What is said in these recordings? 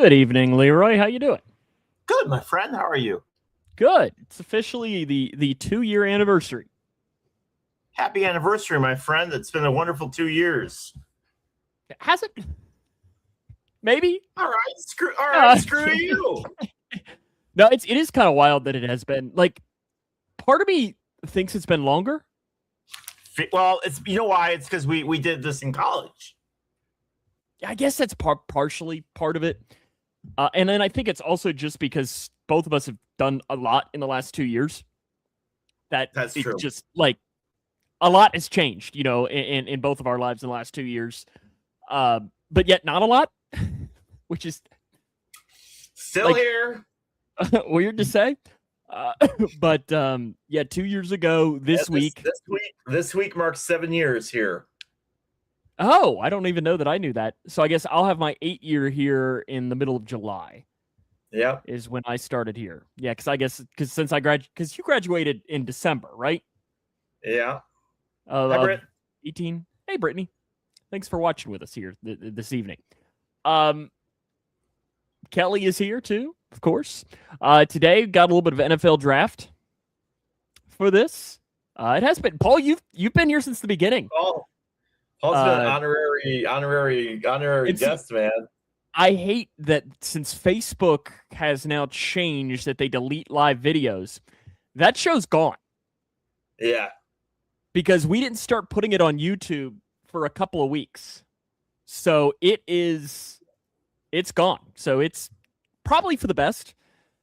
Good evening, Leroy. How you doing? Good, my friend. How are you? Good. It's officially the 2-year anniversary. Happy anniversary, my friend. It's been a wonderful 2 years. Has it? Maybe. All right. Screw you. No, it is kind of wild that it has been. Like, part of me thinks it's been longer. Well, you know why? It's because we did this in college. I guess that's partially part of it. And then I think it's also just because both of us have done a lot in the last 2 years. That's true. Just like a lot has changed, in both of our lives in the last 2 years. But yet not a lot, which is still here. Weird to say. But 2 years ago this week. This week marks 7 years here. Oh, I don't even know that I knew that. So I guess I'll have my 8-year here in the middle of July. Yeah, is when I started here. Yeah, because because you graduated in December, right? Yeah. Hi, Britt. 18. Hey, Brittany. Thanks for watching with us here this evening. Kelly is here too, of course. Today got a little bit of NFL draft for this. It has been Paul. You've been here since the beginning. Paul's been an honorary guest, man. I hate that since Facebook has now changed that they delete live videos, that show's gone. Yeah. Because we didn't start putting it on YouTube for a couple of weeks. So it's gone. So it's probably for the best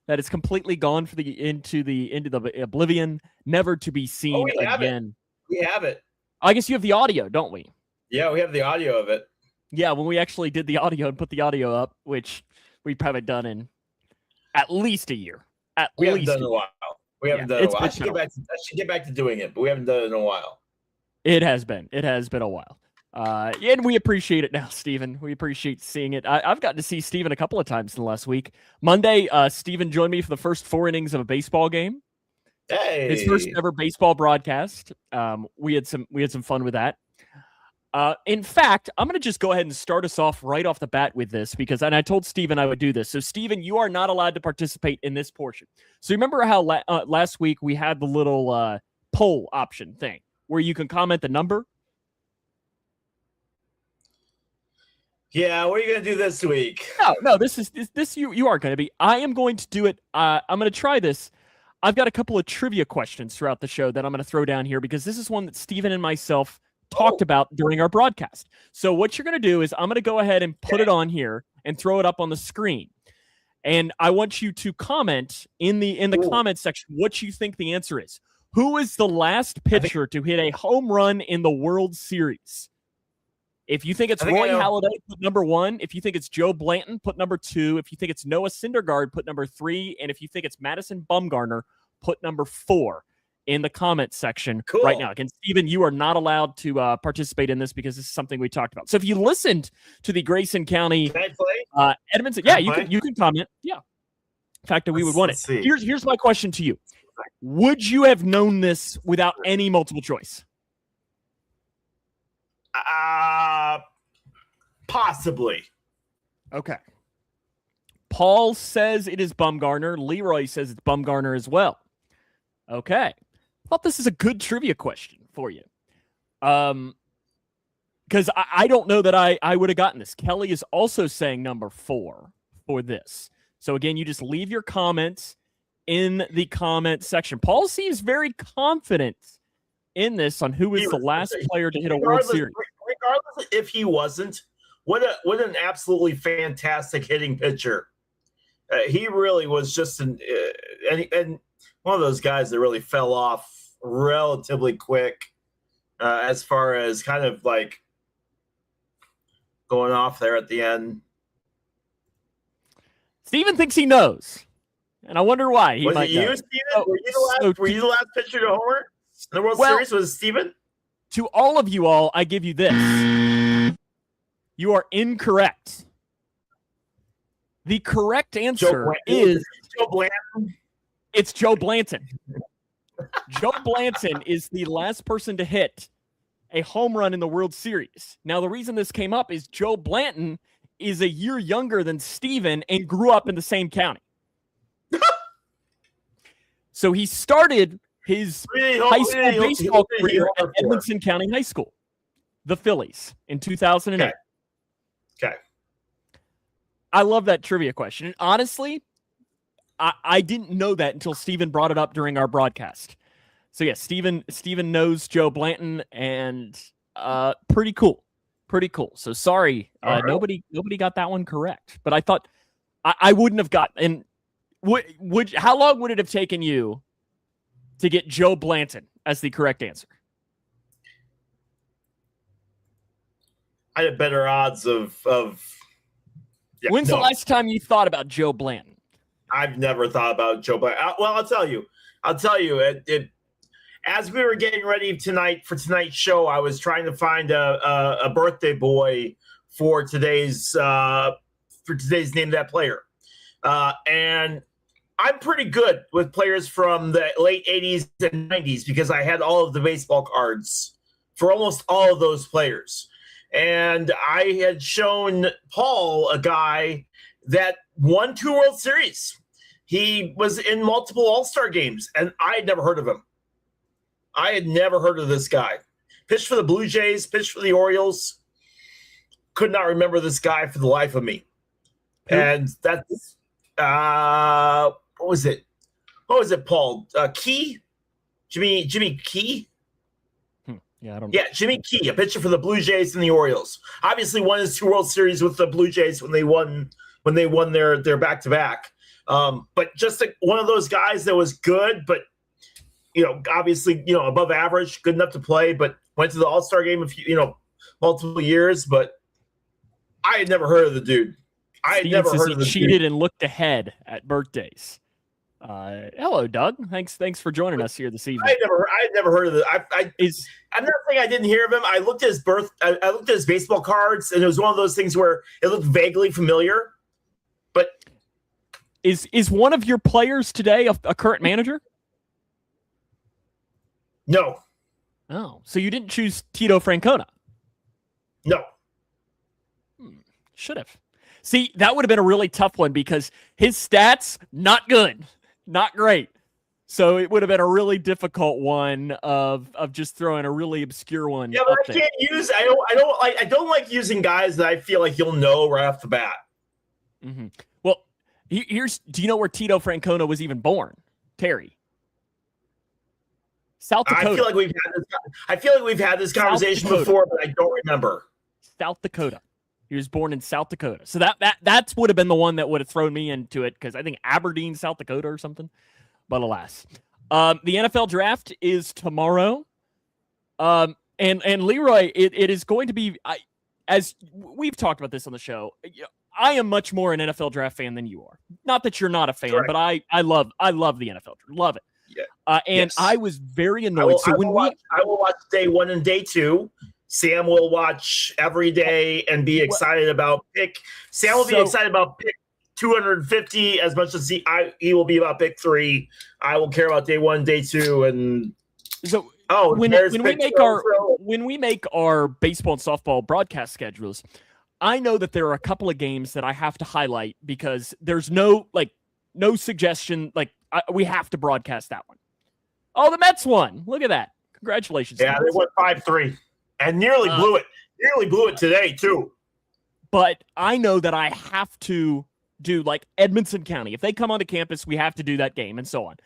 that it's completely gone into the oblivion, never to be seen again. We have it. I guess you have the audio, don't we? Yeah, we have the audio of it. Yeah, when we actually did the audio and put the audio up, which we probably done in at least a year. We haven't done it in a while. I should get back to doing it, but we haven't done it in a while. It has been a while. And we appreciate it now, Steven. We appreciate seeing it. I've gotten to see Steven a couple of times in the last week. Monday, Steven joined me for the first 4 innings of a baseball game. Hey. His first ever baseball broadcast. We had some fun with that. In fact, I'm going to just go ahead and start us off right off the bat with this and I told Steven I would do this. So, Steven, you are not allowed to participate in this portion. So, remember how last week we had the little poll option thing where you can comment the number? Yeah, what are you going to do this week? No, this you aren't going to be. I am going to do it. I'm going to try this. I've got a couple of trivia questions throughout the show that I'm going to throw down here because this is one that Steven and myself talked about during our broadcast. So what you're going to do is I'm going to go ahead and put it on here and throw it up on the screen. And I want you to comment in the comment section what you think the answer is. Who is the last pitcher to hit a home run in the World Series? If you think it's Roy Halladay, put number 1. If you think it's Joe Blanton, put number 2. If you think it's Noah Syndergaard, put number 3. And if you think it's Madison Bumgarner, put number 4. In the comment section right now. Again, Steven, you are not allowed to participate in this because this is something we talked about. So if you listened to the Grayson County Edmonton, you can comment. Yeah. In fact, we would want it. Here's my question to you. Would you have known this without any multiple choice? Possibly. Okay. Paul says it is Bumgarner. Leroy says it's Bumgarner as well. Okay. I thought this is a good trivia question for you. Because I don't know that I would have gotten this. Kelly is also saying number 4 for this. So, again, you just leave your comments in the comment section. Paul seems very confident in this on who is the last player to hit a World Series. Regardless if he wasn't, what an absolutely fantastic hitting pitcher. He really was just and one of those guys that really fell off relatively quick as far as kind of like going off there at the end. Steven thinks he knows, and I wonder why. Was it you, Steven? Were you the last pitcher to homer in the World Series? Was it Steven? To all of you all, I give you this. You are incorrect. The correct answer is Joe Blanton. It's Joe Blanton. Joe Blanton is the last person to hit a home run in the World Series. Now, the reason this came up is Joe Blanton is a year younger than Steven and grew up in the same county. So he started his high school baseball career at Edmonson County High School, the Phillies, in 2008. Okay. I love that trivia question. And honestly, I didn't know that until Steven brought it up during our broadcast. So yeah, Steven knows Joe Blanton, and pretty cool. Pretty cool. So sorry, nobody got that one correct. But I thought I wouldn't have got. And how long would it have taken you to get Joe Blanton as the correct answer? I had better odds of. Yeah, When's the last time you thought about Joe Blanton? I've never thought about Joe Blanton. Well, I'll tell you. As we were getting ready tonight for tonight's show, I was trying to find a birthday boy for today's name of that player, and I'm pretty good with players from the late 80s and 90s because I had all of the baseball cards for almost all of those players. And I had shown Paul a guy that won 2 World Series. He was in multiple All-Star games, and I had never heard of him. I had never heard of this guy. Pitched for the Blue Jays, pitched for the Orioles. Could not remember this guy for the life of me. And that's what was it? What was it, Paul? Key? Jimmy Key? Yeah, I don't know. Yeah, Jimmy Key, a pitcher for the Blue Jays and the Orioles. Obviously won his 2 World Series with the Blue Jays when they won their back-to-back. But just one of those guys that was good, but obviously, above average, good enough to play, but went to the All-Star game multiple years, but I had never heard of the dude. I had never heard of the dude. Cheated and looked ahead at birthdays. Hello, Doug. Thanks for joining us here this evening. I had never heard of it. I'm not saying I didn't hear of him. I looked at his I looked at his baseball cards, and it was one of those things where it looked vaguely familiar. But is one of your players today a current manager? No. Oh, so you didn't choose Tito Francona? No. Should have. See, that would have been a really tough one because his stats, not good. Not great. So it would have been a really difficult one of just throwing a really obscure one. Yeah, but I don't like using guys that I feel like you'll know right off the bat. Mm-hmm. Well, do you know where Tito Francona was even born? Terry. South Dakota. I feel like we've had this conversation before, but I don't remember. South Dakota. He was born in South Dakota. So that would have been the one that would have thrown me into it because I think Aberdeen, South Dakota or something. But alas. The NFL draft is tomorrow. And Leroy, it is going to be, as we've talked about this on the show, I am much more an NFL draft fan than you are. Not that you're not a fan, but I love the NFL draft. Love it. Yeah. And I was very annoyed. I will watch day 1 and day 2. Sam will watch every day and be excited about pick. Sam will be excited about pick 250 as much as he will be about pick 3. I will care about day 1, day 2, and so when we make our baseball and softball broadcast schedules, I know that there are a couple of games that I have to highlight because there's no suggestion we have to broadcast that one. Oh, the Mets won! Look at that! Congratulations! Yeah, they won 5-3. And nearly blew it. Nearly blew it today, too. But I know that I have to do Edmonson County. If they come onto campus, we have to do that game and so on.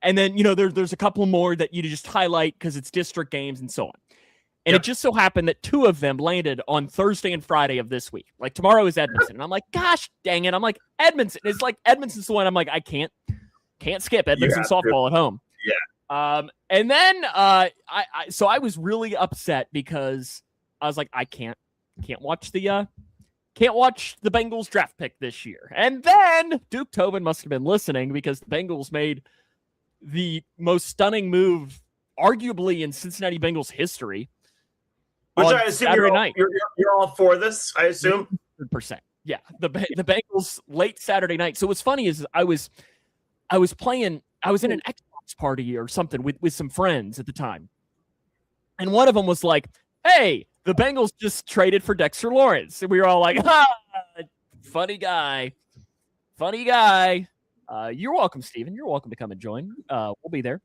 And then, there's a couple more that you just highlight because it's district games and so on. And It just so happened that 2 of them landed on Thursday and Friday of this week. Tomorrow is Edmonton. And I'm like, gosh, dang it. I'm like, Edmonton. It's Edmonton's the one. I'm like, I can't skip Edmonton softball at home. Yeah. And then I was really upset because I was like, I can't watch the Bengals draft pick this year. And then Duke Tobin must have been listening because the Bengals made the most stunning move, arguably in Cincinnati Bengals history. Which I assume you're all for this. I assume 100%. Yeah, the Bengals late Saturday night. So what's funny is I was in an Xbox party or something with some friends at the time. And one of them was like, hey, the Bengals just traded for Dexter Lawrence. And we were all like, Funny guy. Funny guy. You're welcome, Steven. You're welcome to come and join. We'll be there.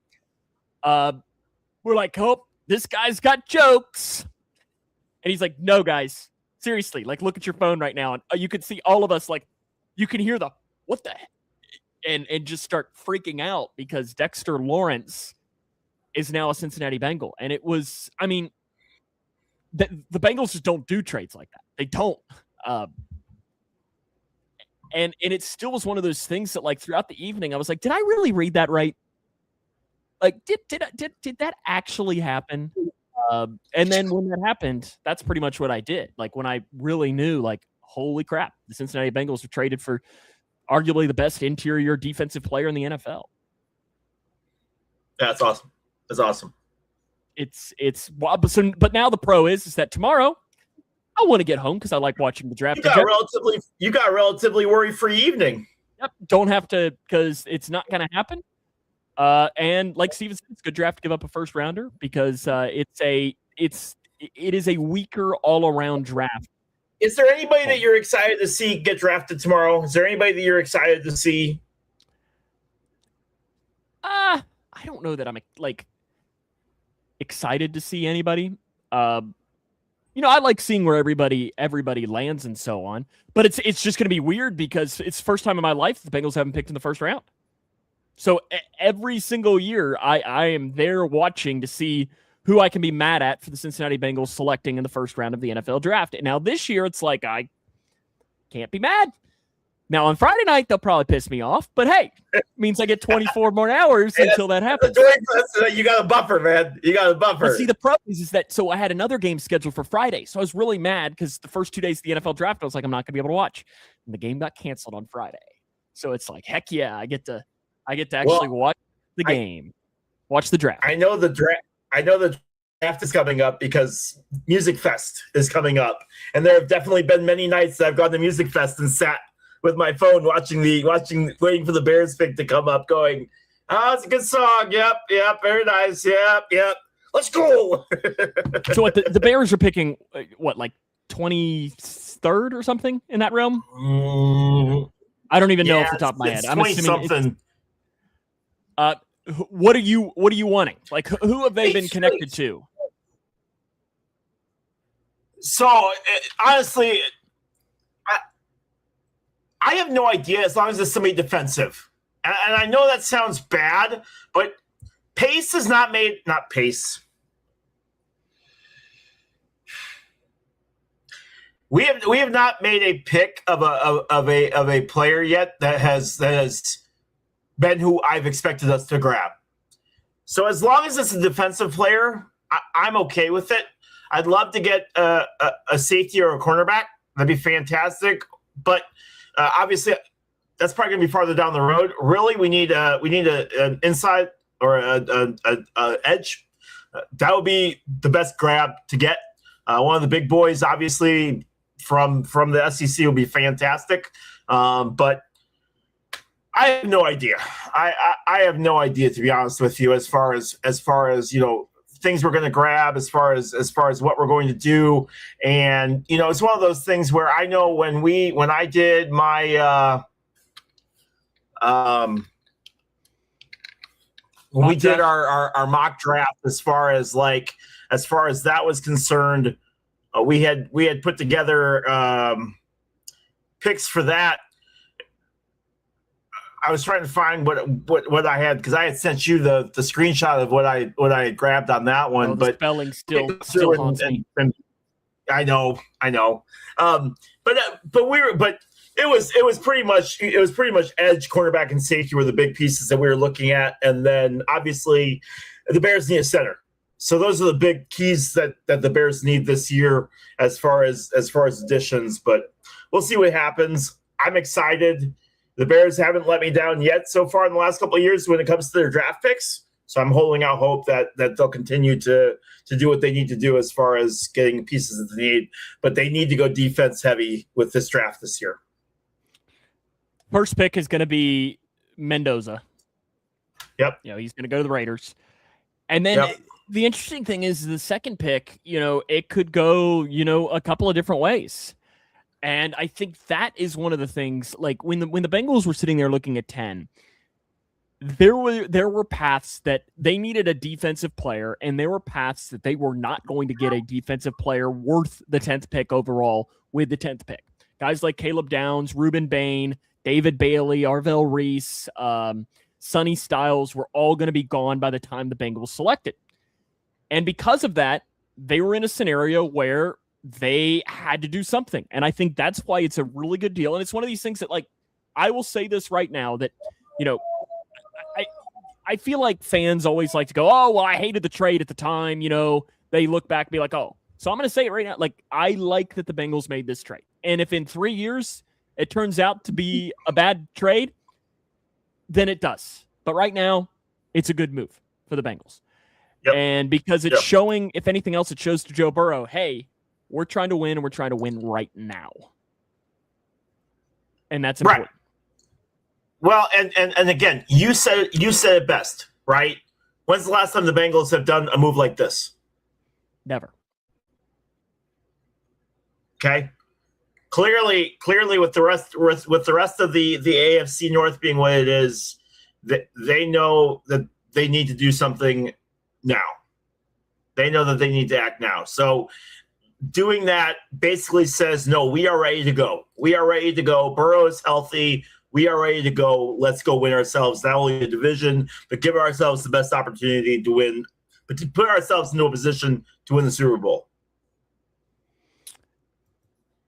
We're like, oh, this guy's got jokes. And he's like, no, guys. Seriously, like, look at your phone right now. And you can see all of us, like, you can hear the, what the heck? And just start freaking out because Dexter Lawrence is now a Cincinnati Bengal. And it was, I mean, the Bengals just don't do trades like that. They don't. And it still was one of those things that, like, throughout the evening, I was like, did I really read that right? Like, did that actually happen? And then when that happened, that's pretty much what I did. Like, when I really knew, like, holy crap, the Cincinnati Bengals were traded for arguably the best interior defensive player in the NFL. That's awesome. That's awesome. But now the pro is that tomorrow I want to get home because I like watching the draft. You got a relatively worry-free evening. Yep. Don't have to, because it's not going to happen. And like Steven said, it's a good draft to give up a first rounder because it is a weaker all-around draft. Is there anybody that you're excited to see get drafted tomorrow? Is there anybody that you're excited to see? I don't know that I'm like excited to see anybody. I like seeing where everybody lands and so on. But it's just going to be weird because it's the first time in my life the Bengals haven't picked in the first round. So every single year I am there watching to see who I can be mad at for the Cincinnati Bengals selecting in the first round of the NFL draft. And now this year, it's like, I can't be mad. Now on Friday night, they'll probably piss me off, but hey, it means I get 24 more hours until that happens. You got a buffer, man. You got a buffer. But see, the problem is that, so I had another game scheduled for Friday. So I was really mad because the first 2 days of the NFL draft, I was like, I'm not going to be able to watch. And the game got canceled on Friday. So it's like, heck yeah, I get to actually watch the game, watch the draft. I know the draft is coming up because Music Fest is coming up. And there have definitely been many nights that I've gone to Music Fest and sat with my phone waiting for the Bears pick to come up going, oh, it's a good song. Yep, very nice. Yep. Let's go. So what, the Bears are picking, like 23rd or something in that realm? I don't even know off the top of my head. I'm assuming something. What are you wanting? Like, who have they been connected to? So honestly, I have no idea as long as it's somebody defensive. And I know that sounds bad, but Pace is not Pace. We have not made a pick of a player yet that has been who I've expected us to grab. So as long as it's a defensive player, I'm okay with it. I'd love to get a safety or a cornerback. That'd be fantastic. But obviously, that's probably going to be farther down the road. Really, we need an inside or an edge. That would be the best grab to get. One of the big boys, obviously, from the SEC will be fantastic. But I have no idea. I have no idea, to be honest with you, as far as things we're going to grab, as far as what we're going to do. And it's one of those things where I know when I did my when we did our mock draft, as far as that was concerned, we had put together picks for that. I was trying to find what I had, because I had sent you the screenshot of what I had grabbed on that one. But spelling still haunts me. And I know. But it was pretty much edge, cornerback, and safety were the big pieces that we were looking at, and then obviously the Bears need a center. So those are the big keys that the Bears need this year as far as additions. But we'll see what happens. I'm excited. The Bears haven't let me down yet so far in the last couple of years when it comes to their draft picks. So I'm holding out hope that they'll continue to do what they need to do as far as getting pieces that they need. But they need to go defense heavy with this draft this year. First pick is going to be Mendoza. Yep. He's going to go to the Raiders. And then the interesting thing is the second pick, it could go, a couple of different ways. And I think that is one of the things, like when the Bengals were sitting there looking at 10, there were paths that they needed a defensive player, and there were paths that they were not going to get a defensive player worth the 10th pick overall with the 10th pick. Guys like Caleb Downs, Reuben Bain, David Bailey, Arvell Reese, Sonny Styles were all going to be gone by the time the Bengals selected. And because of that, they were in a scenario where they had to do something. And I think that's why it's a really good deal. And it's one of these things that, like, I will say this right now that, you know, I feel like fans always like to go, oh, well, I hated the trade at the time. You know, they look back and be like, oh. So I'm going to say it right now. Like, I like that the Bengals made this trade. And if in 3 years it turns out to be a bad trade, then it does. But right now, it's a good move for the Bengals. Yep. And because it's showing, if anything else, it shows to Joe Burrow, hey, we're trying to win, and we're trying to win right now. And that's important. Right. Well, and again, you said it best, right? When's the last time the Bengals have done a move like this? Never. Okay. Clearly, with the rest of the AFC North being what it is, they know that they need to do something now. They know that they need to act now. So doing that basically says, no, we are ready to go. We are ready to go. Burrow is healthy. We are ready to go. Let's go win ourselves not only a division, but give ourselves the best opportunity to win, but to put ourselves into a position to win the Super Bowl.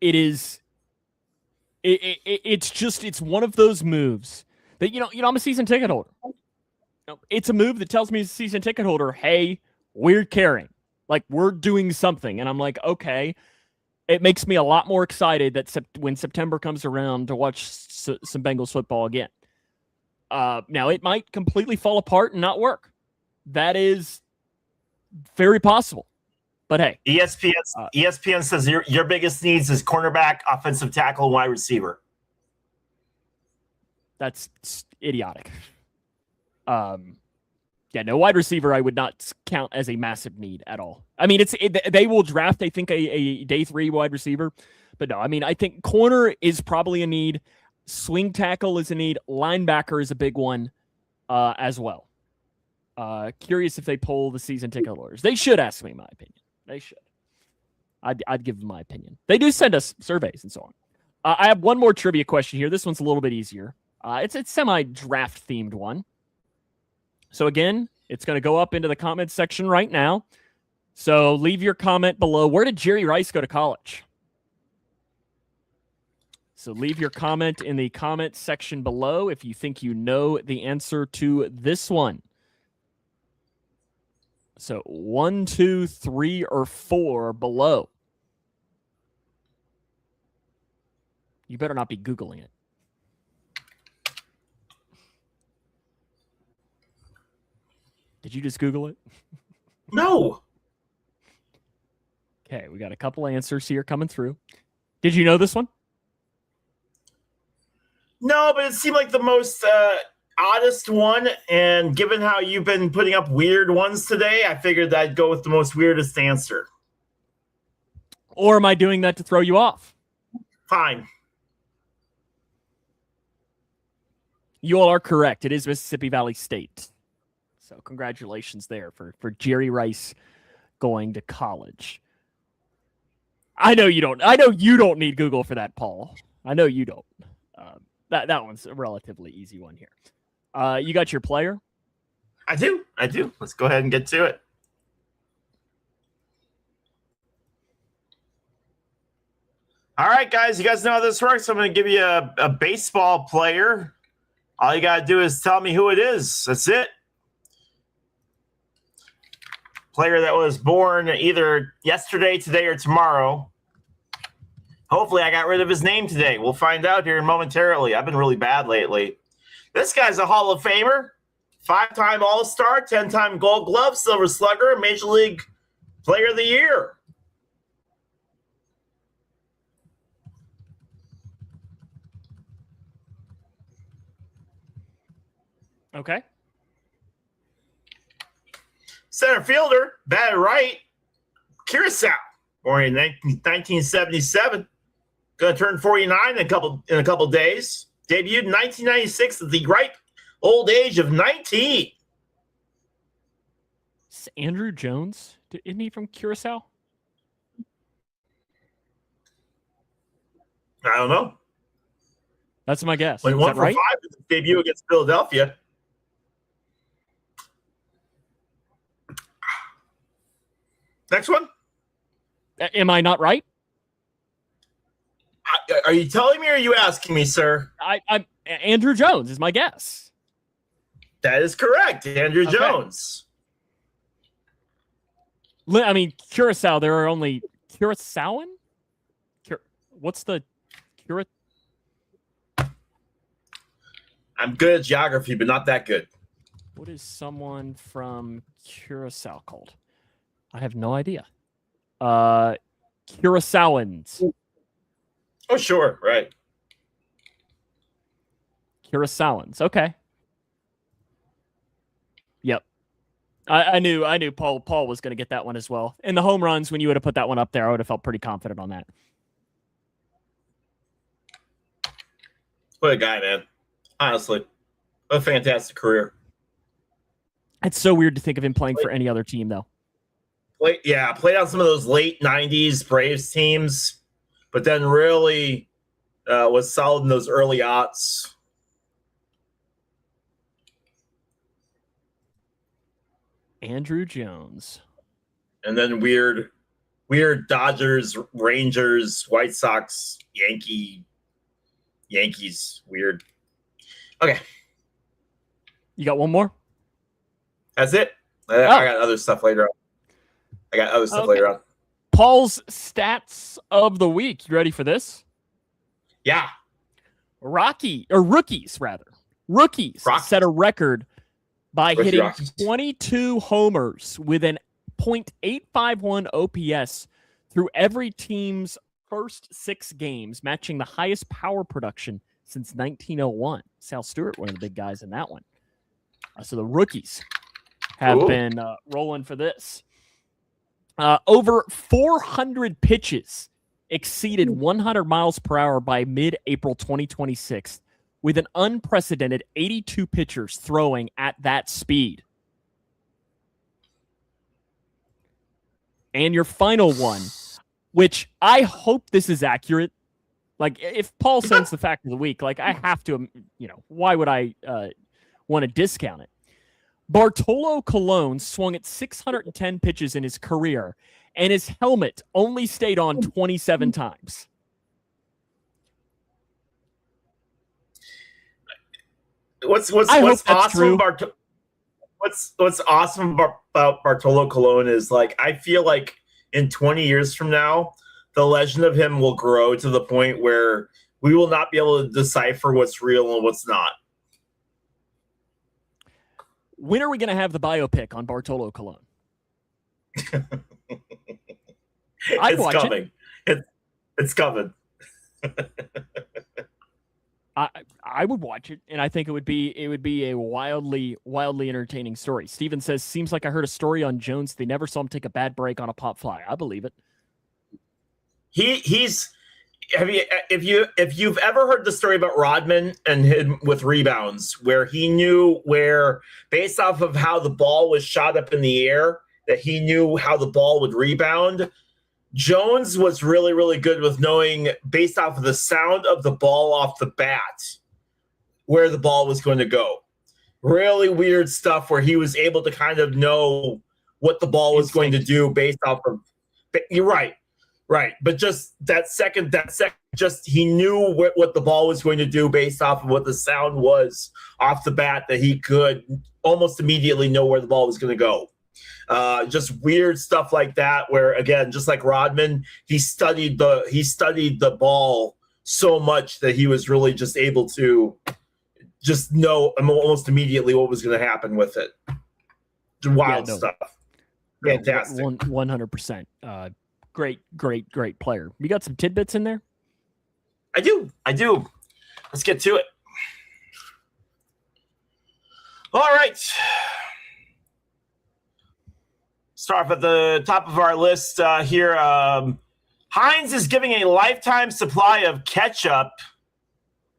It's one of those moves that, you know, I'm a season ticket holder. It's a move that tells me as a season ticket holder, hey, we're caring. Like, we're doing something. And I'm like, okay. It makes me a lot more excited that when September comes around to watch some Bengals football again. Now, it might completely fall apart and not work. That is very possible. But hey. ESPN says your biggest needs is cornerback, offensive tackle, and wide receiver. That's idiotic. Yeah, no, wide receiver I would not count as a massive need at all. I mean, they will draft, I think, a day 3 wide receiver. But no, I mean, I think corner is probably a need. Swing tackle is a need. Linebacker is a big one as well. Curious if they poll the season ticket holders. They should ask me my opinion. They should. I'd give them my opinion. They do send us surveys and so on. I have one more trivia question here. This one's a little bit easier. It's a semi-draft themed one. So again, it's going to go up into the comments section right now. So leave your comment below. Where did Jerry Rice go to college? So leave your comment in the comment section below if you think you know the answer to this one. So 1, 2, 3, or 4 below. You better not be Googling it. Did you just Google it? No. Okay, we got a couple answers here coming through. Did you know this one? No, but it seemed like the most oddest one. And given how you've been putting up weird ones today, I figured I'd go with the most weirdest answer. Or am I doing that to throw you off? Fine. You all are correct. It is Mississippi Valley State. So congratulations there for Jerry Rice going to college. I know you don't need Google for that, Paul. I know you don't. That one's a relatively easy one here. You got your player? I do. Let's go ahead and get to it. All right, guys. You guys know how this works. I'm going to give you a baseball player. All you got to do is tell me who it is. That's it. Player that was born either yesterday, today, or tomorrow. Hopefully, I got rid of his name today. We'll find out here momentarily. I've been really bad lately. This guy's a Hall of Famer, 5-time All-Star, 10-time Gold Glove, Silver Slugger, Major League Player of the Year. Okay. Center fielder, batted right, Curacao, born in 1977. Going to turn 49 in a couple days. Debuted in 1996 at the ripe old age of 19. Is Andrew Jones? Isn't he from Curacao? I don't know. That's my guess. When Is 1 that for right? 5 in his debut against Philadelphia. Next one. Am I not right? Are you telling me or are you asking me, sir? I'm Andrew Jones is my guess. That is correct. Andrew Okay. Jones. I mean, Curacao, there are only Curaçaoan? What's the Cura? I'm good at geography, but not that good. What is someone from Curacao called? I have no idea. Curaçaoans. Oh, sure. Right. Curaçaoans. Okay. Yep. I knew Paul was going to get that one as well. And the home runs, when you would have put that one up there, I would have felt pretty confident on that. What a guy, man. Honestly. What a fantastic career. It's so weird to think of him playing for any other team, though. Played on some of those late 90s Braves teams, but then really was solid in those early aughts. Andrew Jones. And then weird Dodgers, Rangers, White Sox, Yankees. Weird. Okay. You got one more? That's it. I got other stuff later on. Paul's stats of the week. You ready for this? Yeah. Rookies Rockies. set a record by hitting Rockies. 22 homers with an .851 OPS through every team's first 6 games, matching the highest power production since 1901. Sal Stewart, one of the big guys in that one. So the rookies have been rolling for this. Over 400 pitches exceeded 100 miles per hour by mid-April 2026, with an unprecedented 82 pitchers throwing at that speed. And your final one, which I hope this is accurate. Like, if Paul sends the fact of the week, like, I have to, why would I want to discount it? Bartolo Colon swung at 610 pitches in his career, and his helmet only stayed on 27 times. What's awesome about Bartolo Colon is, like, I feel like in 20 years from now, the legend of him will grow to the point where we will not be able to decipher what's real and what's not. When are we going to have the biopic on Bartolo Colon? I'd watch coming. It's coming. I would watch it, and I think it would be a wildly entertaining story. Steven says, seems like I heard a story on Jones. They never saw him take a bad break on a pop fly. I believe it. If you've ever heard the story about Rodman and him with rebounds, where he knew where, based off of how the ball was shot up in the air, that he knew how the ball would rebound. Jones was really, really good with knowing, based off of the sound of the ball off the bat, where the ball was going to go. Really weird stuff where he was able to kind of know what the ball was going to do based off of. You're right. Right. But just that second, just he knew what the ball was going to do based off of what the sound was off the bat, that he could almost immediately know where the ball was going to go. Just weird stuff like that, where, again, just like Rodman, he studied the ball so much that he was really just able to just know almost immediately what was going to happen with it. Wild stuff. Fantastic. 100%. Great player. You got some tidbits in there? I do. Let's get to it. All right. Start off at the top of our list here. Heinz is giving a lifetime supply of ketchup.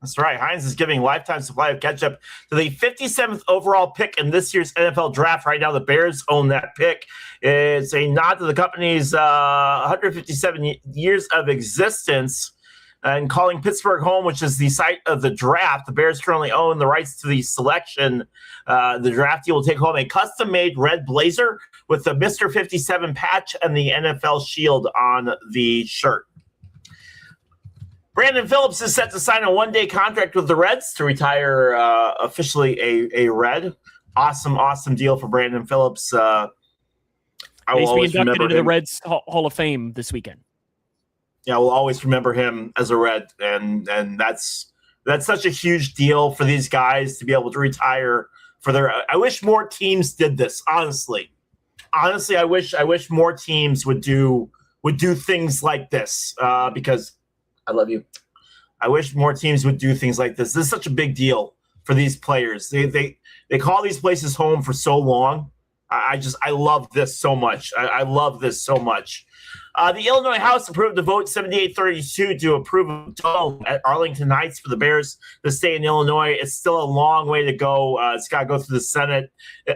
That's right. Heinz is giving lifetime supply of ketchup to the 57th overall pick in this year's NFL draft. Right now, the Bears own that pick. It's a nod to the company's 157 years of existence. And calling Pittsburgh home, which is the site of the draft, the Bears currently own the rights to the selection. The draftee will take home a custom-made red blazer with the Mr. 57 patch and the NFL shield on the shirt. Brandon Phillips is set to sign a one-day contract with the Reds to retire officially a Red. Awesome deal for Brandon Phillips. I will always inducted into him. the Reds Hall of Fame this weekend. Yeah, we'll always remember him as a Red, and that's such a huge deal for these guys to be able to retire for their. I wish more teams did this. Honestly, I wish more teams would do things like this because I love you. I wish more teams would do things like this. This is such a big deal for these players. They call these places home for so long. I love this so much. I love this so much. The Illinois House approved the vote 78-32 to approve a dome at Arlington Heights for the Bears to stay in Illinois. It's still a long way to go. It's got to go through the Senate.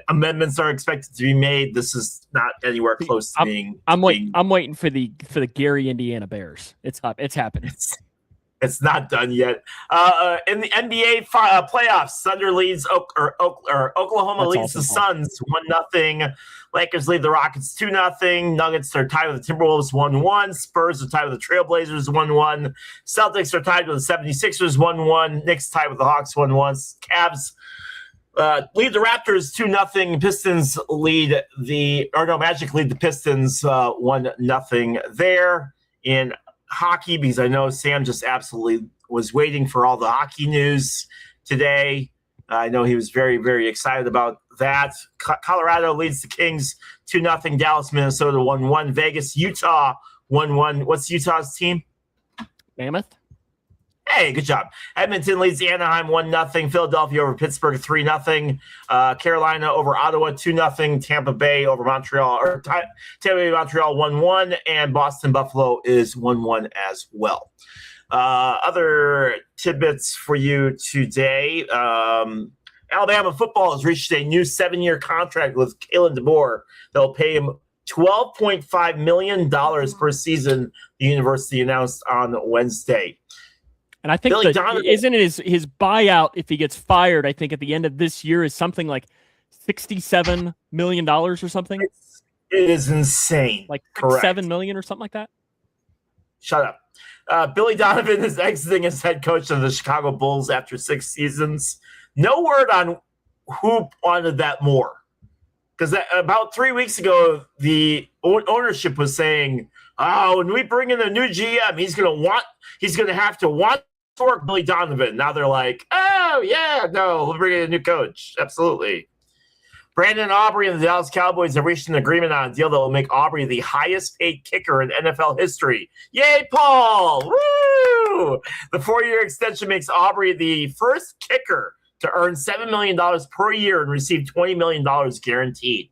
Amendments are expected to be made. This is not anywhere close to being. I'm waiting for the Gary, Indiana Bears. It's happening. It's not done yet. In the NBA playoffs, Thunder leads Oklahoma leads the Suns 1-0. Lakers lead the Rockets 2-0. Nuggets are tied with the Timberwolves 1-1. Spurs are tied with the Trailblazers 1-1. Celtics are tied with the 76ers 1-1. Knicks tied with the Hawks 1-1. Cavs lead the Raptors 2-0. Pistons lead Magic lead the Pistons 1-0 there. In hockey, because I know Sam just absolutely was waiting for all the hockey news today. I know he was very, very excited about that. Colorado leads the Kings 2-0. Dallas, Minnesota 1-1. Vegas, Utah 1-1. What's Utah's team? Mammoth. Hey, good job. Edmonton leads Anaheim 1-0. Philadelphia over Pittsburgh 3-0. Carolina over Ottawa 2-0. Tampa Bay over Montreal, or Tampa Bay Montreal 1-1, and Boston Buffalo is 1-1 as well. Other tidbits for you today. Alabama football has reached a new 7-year contract with Kalen DeBoer. They'll pay him $12.5 million per season, the university announced on Wednesday. And I think isn't it his buyout if he gets fired, I think at the end of this year is something like $67 million or something? It is insane. Like correct. $7 million or something like that? Shut up. Billy Donovan is exiting as head coach of the Chicago Bulls after 6 seasons. No word on who wanted that more. Because about 3 weeks ago, the ownership was saying, when we bring in a new GM, he's going to have to want to work Billy Donovan. Now they're like, we'll bring in a new coach. Absolutely. Brandon Aubrey and the Dallas Cowboys have reached an agreement on a deal that will make Aubrey the highest paid kicker in NFL history. Yay, Paul! Woo! The 4-year extension makes Aubrey the first kicker to earn $7 million per year and receive $20 million guaranteed.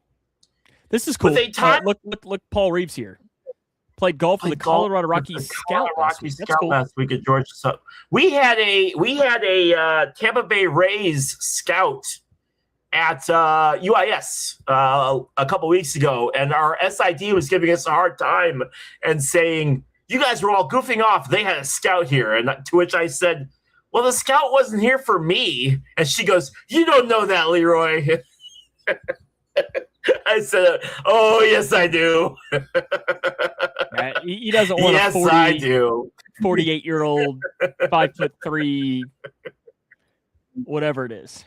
This is cool. Look, Paul Reeves here. Played golf with the Colorado Rockies scout last week at Georgia. So we had a Tampa Bay Rays scout at UIS a couple weeks ago, and our SID was giving us a hard time and saying, "You guys were all goofing off. They had a scout here," and to which I said, "Well, the scout wasn't here for me." And she goes, "You don't know that, Leroy." I said, "Oh, yes, I do." He doesn't want a 48-year-old, 5'3", whatever it is.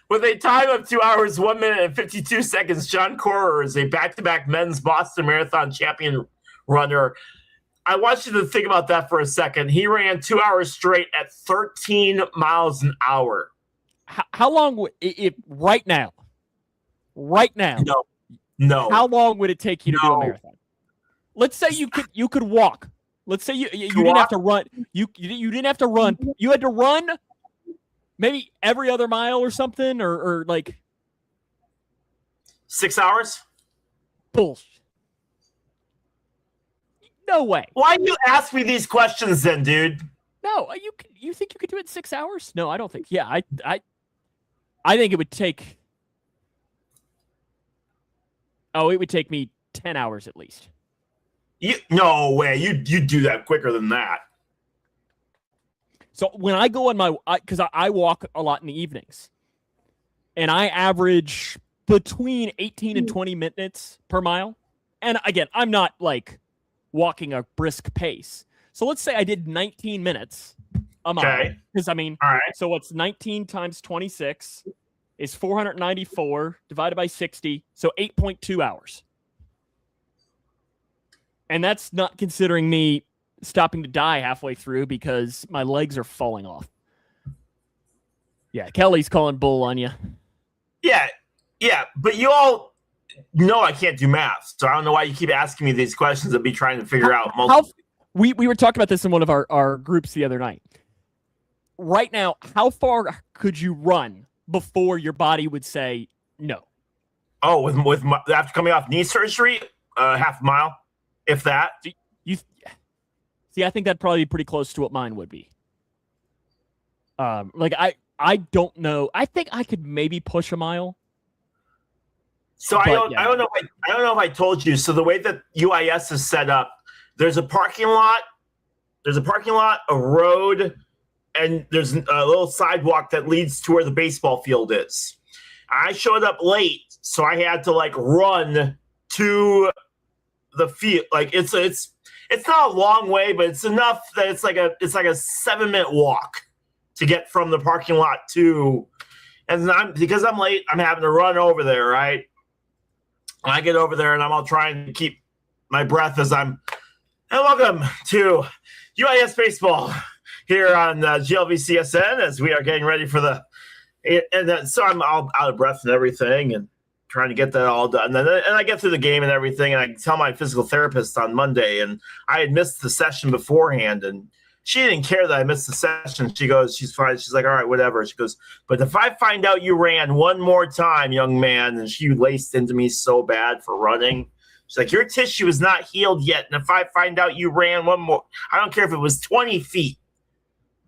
With a time of 2 hours, 1 minute, and 52 seconds, John Corer is a back-to-back men's Boston Marathon champion runner. I want you to think about that for a second. He ran 2 hours straight at 13 miles an hour. How long would it right now? Right now. No. How long would it take you to do a marathon? Let's say you could walk. Let's say you didn't have to run. You didn't have to run. You had to run maybe every other mile or something, or like 6 hours. Bullshit. No way. Why do you ask me these questions then, dude? No, you think you could do it in 6 hours? No, I don't think. Yeah, I think it would take. Oh, it would take me 10 hours at least. No way. You do that quicker than that. So when I go on because I walk a lot in the evenings, and I average between 18 and 20 minutes per mile. And again, I'm not like walking a brisk pace. So let's say I did 19 minutes a mile. Because, I mean, all right. So what's 19 times 26 is 494 divided by 60. So 8.2 hours. And that's not considering me stopping to die halfway through because my legs are falling off. Yeah, Kelly's calling bull on you. Yeah, but you all know I can't do math, so I don't know why you keep asking me these questions and be trying to figure out. We were talking about this in one of our groups the other night. Right now, how far could you run before your body would say no? Oh, after coming off knee surgery, half a mile, if that. See, I think that'd probably be pretty close to what mine would be. I don't know. I think I could maybe push a mile. So I don't know if I told you. So the way that UIS is set up, there's a parking lot, a road, and there's a little sidewalk that leads to where the baseball field is. I showed up late, so I had to run to the field. It's not a long way, but it's enough that it's like a 7-minute walk to get from the parking lot to. And because I'm late, I'm having to run over there, right? And I get over there, and I'm all trying to keep my breath as and welcome to UIS Baseball here on GLVCSN as we are getting ready for so I'm all out of breath and everything and trying to get that all done. And I get through the game and everything, and I tell my physical therapist on Monday, and I had missed the session beforehand, and she didn't care that I missed the session. She goes, she's fine. She's like, all right, whatever. She goes, but if I find out you ran one more time, young man, and she laced into me so bad for running. She's like, your tissue is not healed yet. And if I find out you ran one more, I don't care if it was 20 feet.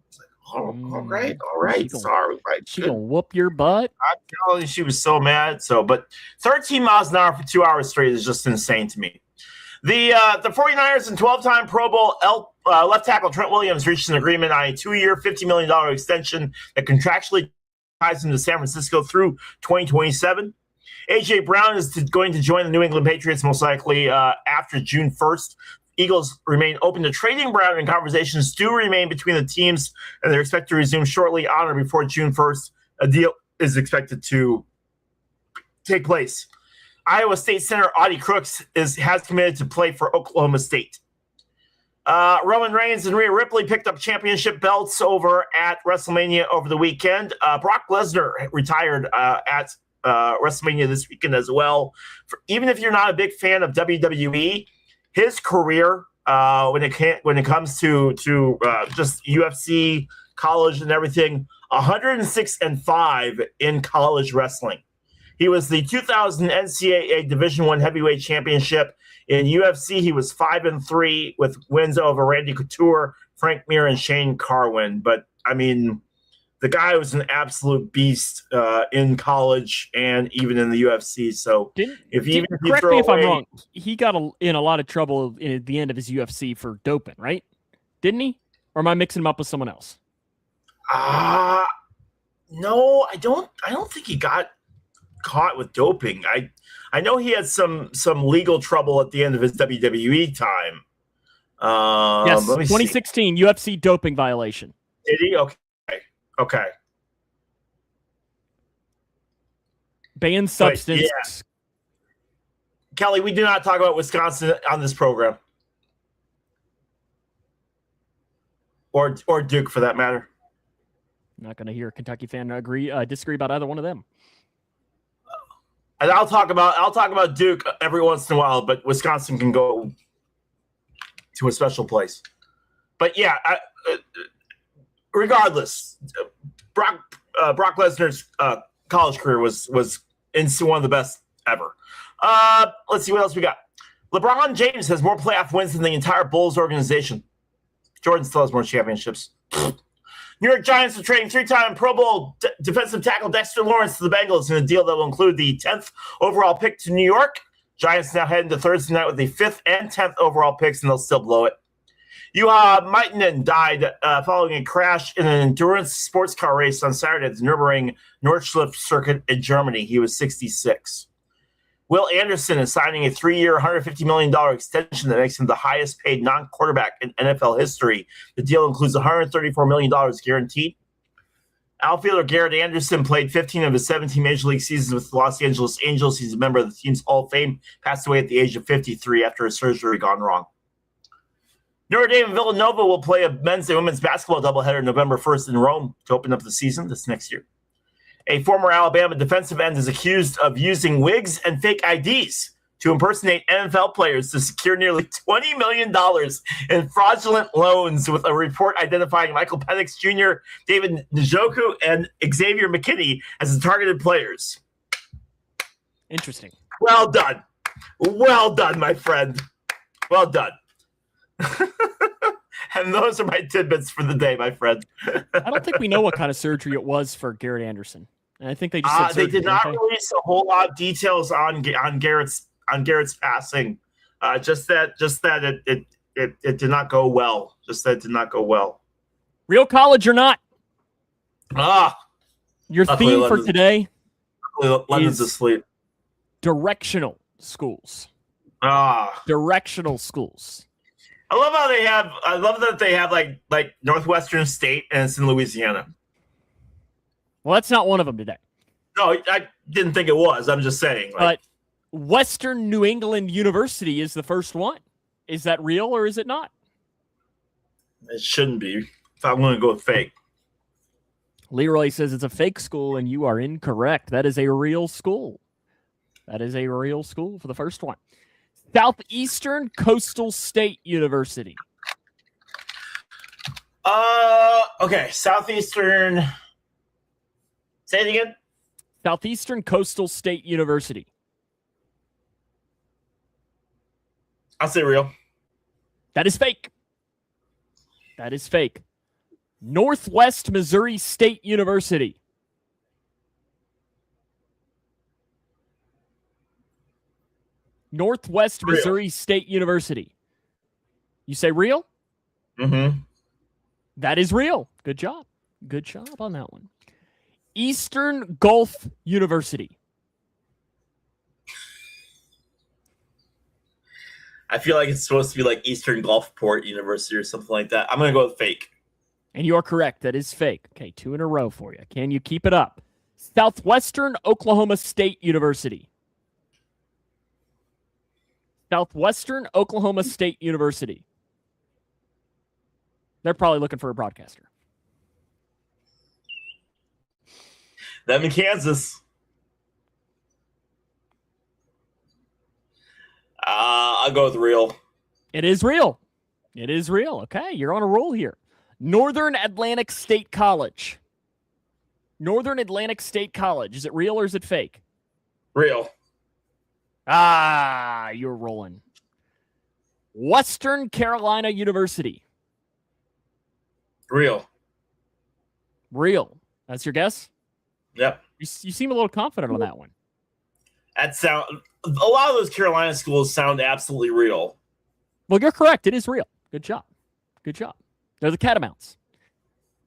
It's like, all right. Sorry. She gonna whoop your butt? I'm telling you, she was so mad. But 13 miles an hour for 2 hours straight is just insane to me. The 49ers and 12-time Pro Bowl left tackle Trent Williams reached an agreement on a 2-year, $50 million extension that contractually ties him to San Francisco through 2027. A.J. Brown is going to join the New England Patriots most likely after June 1st. Eagles remain open to trading Brown, and conversations do remain between the teams, and they're expected to resume shortly on or before June 1st. A deal is expected to take place. Iowa State center Audie Crooks has committed to play for Oklahoma State. Roman Reigns and Rhea Ripley picked up championship belts over at WrestleMania over the weekend. Brock Lesnar retired at WrestleMania this weekend as well. Even if you're not a big fan of WWE, his career when it comes to just UFC, college, and everything, 106-5 in college wrestling. He was the 2000 NCAA Division I Heavyweight Championship. In UFC, he was 5-3 with wins over Randy Couture, Frank Mir, and Shane Carwin. But, I mean, the guy was an absolute beast in college and even in the UFC. So, correct me if I'm wrong, he got in a lot of trouble at the end of his UFC for doping, right? Didn't he? Or am I mixing him up with someone else? No, I don't think he got caught with doping. I know he had some legal trouble at the end of his WWE time. Yes, 2016 UFC doping violation. Did he? Okay. Banned substance. Yeah. Kelly, we do not talk about Wisconsin on this program. Or Duke, for that matter. Not going to hear a Kentucky fan disagree about either one of them. And I'll talk about Duke every once in a while, but Wisconsin can go to a special place. But yeah, regardless, Brock Lesnar's college career was one of the best ever. Let's see what else we got. LeBron James has more playoff wins than the entire Bulls organization. Jordan still has more championships. New York Giants are trading 3-time Pro Bowl defensive tackle Dexter Lawrence to the Bengals in a deal that will include the 10th overall pick to New York. Giants now head into Thursday night with the 5th and 10th overall picks, and they'll still blow it. Juha Maitinen died following a crash in an endurance sports car race on Saturday at the Nürburgring Nordschleife circuit in Germany. He was 66. Will Anderson is signing a 3-year, $150 million extension that makes him the highest-paid non-quarterback in NFL history. The deal includes $134 million guaranteed. Outfielder Garrett Anderson played 15 of his 17 Major League seasons with the Los Angeles Angels. He's a member of the team's Hall of Fame. Passed away at the age of 53 after a surgery gone wrong. Notre Dame and Villanova will play a men's and women's basketball doubleheader November 1st in Rome to open up the season this next year. A former Alabama defensive end is accused of using wigs and fake IDs to impersonate NFL players to secure nearly $20 million in fraudulent loans, with a report identifying Michael Penix Jr., David Njoku, and Xavier McKinney as the targeted players. Interesting. Well done. Well done, my friend. Well done. And those are my tidbits for the day, my friend. I don't think we know what kind of surgery it was for Garrett Anderson. And I think they just said they surgery, did not didn't they? release a whole lot of details on Garrett's passing. Just that it did not go well. Just that it did not go well. Real college or not? Your Luckily, theme for today London's is asleep. directional schools. Directional schools. I love that they have like Northwestern State, and it's in Louisiana. Well, that's not one of them today. No, I didn't think it was. I'm just saying. But Western New England University is the first one. Is that real or is it not? It shouldn't be. If I'm going to go with fake. Leroy says it's a fake school, and you are incorrect. That is a real school. That is a real school for the first one. Southeastern Coastal State University. Okay. Southeastern. Say it again. Southeastern Coastal State University. I'll say real. That is fake. That is fake. Northwest Missouri State University. Northwest Real. Missouri State University. You say real? Mm-hmm. That is real. Good job. Good job on that one. Eastern Gulf University. I feel like it's supposed to be like Eastern Gulfport University or something like that. I'm going to go with fake. And you are correct. That is fake. Okay, 2 in a row for you. Can you keep it up? Southwestern Oklahoma State University. Southwestern Oklahoma State University. They're probably looking for a broadcaster. Them in Kansas. I'll go with real. It is real. It is real. Okay, you're on a roll here. Northern Atlantic State College. Northern Atlantic State College. Is it real or is it fake? Real. You're rolling. Western Carolina University. Real. Real. That's your guess? Yep. You seem a little confident on that one. A lot of those Carolina schools sound absolutely real. Well, you're correct. It is real. Good job. Good job. They're the Catamounts.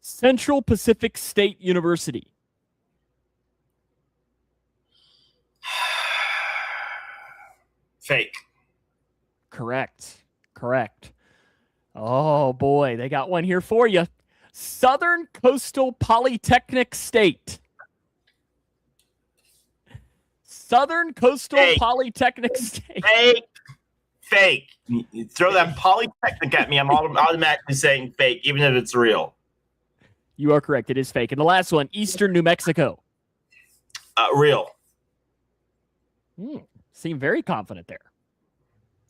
Central Pacific State University. Fake. Correct. Oh, boy. They got one here for you. Southern Coastal Polytechnic State. Southern Coastal Fake. Polytechnic State. Fake. You throw that Polytechnic at me, I'm automatically saying fake, even if it's real. You are correct. It is fake. And the last one, Eastern New Mexico. Real. Seem very confident there.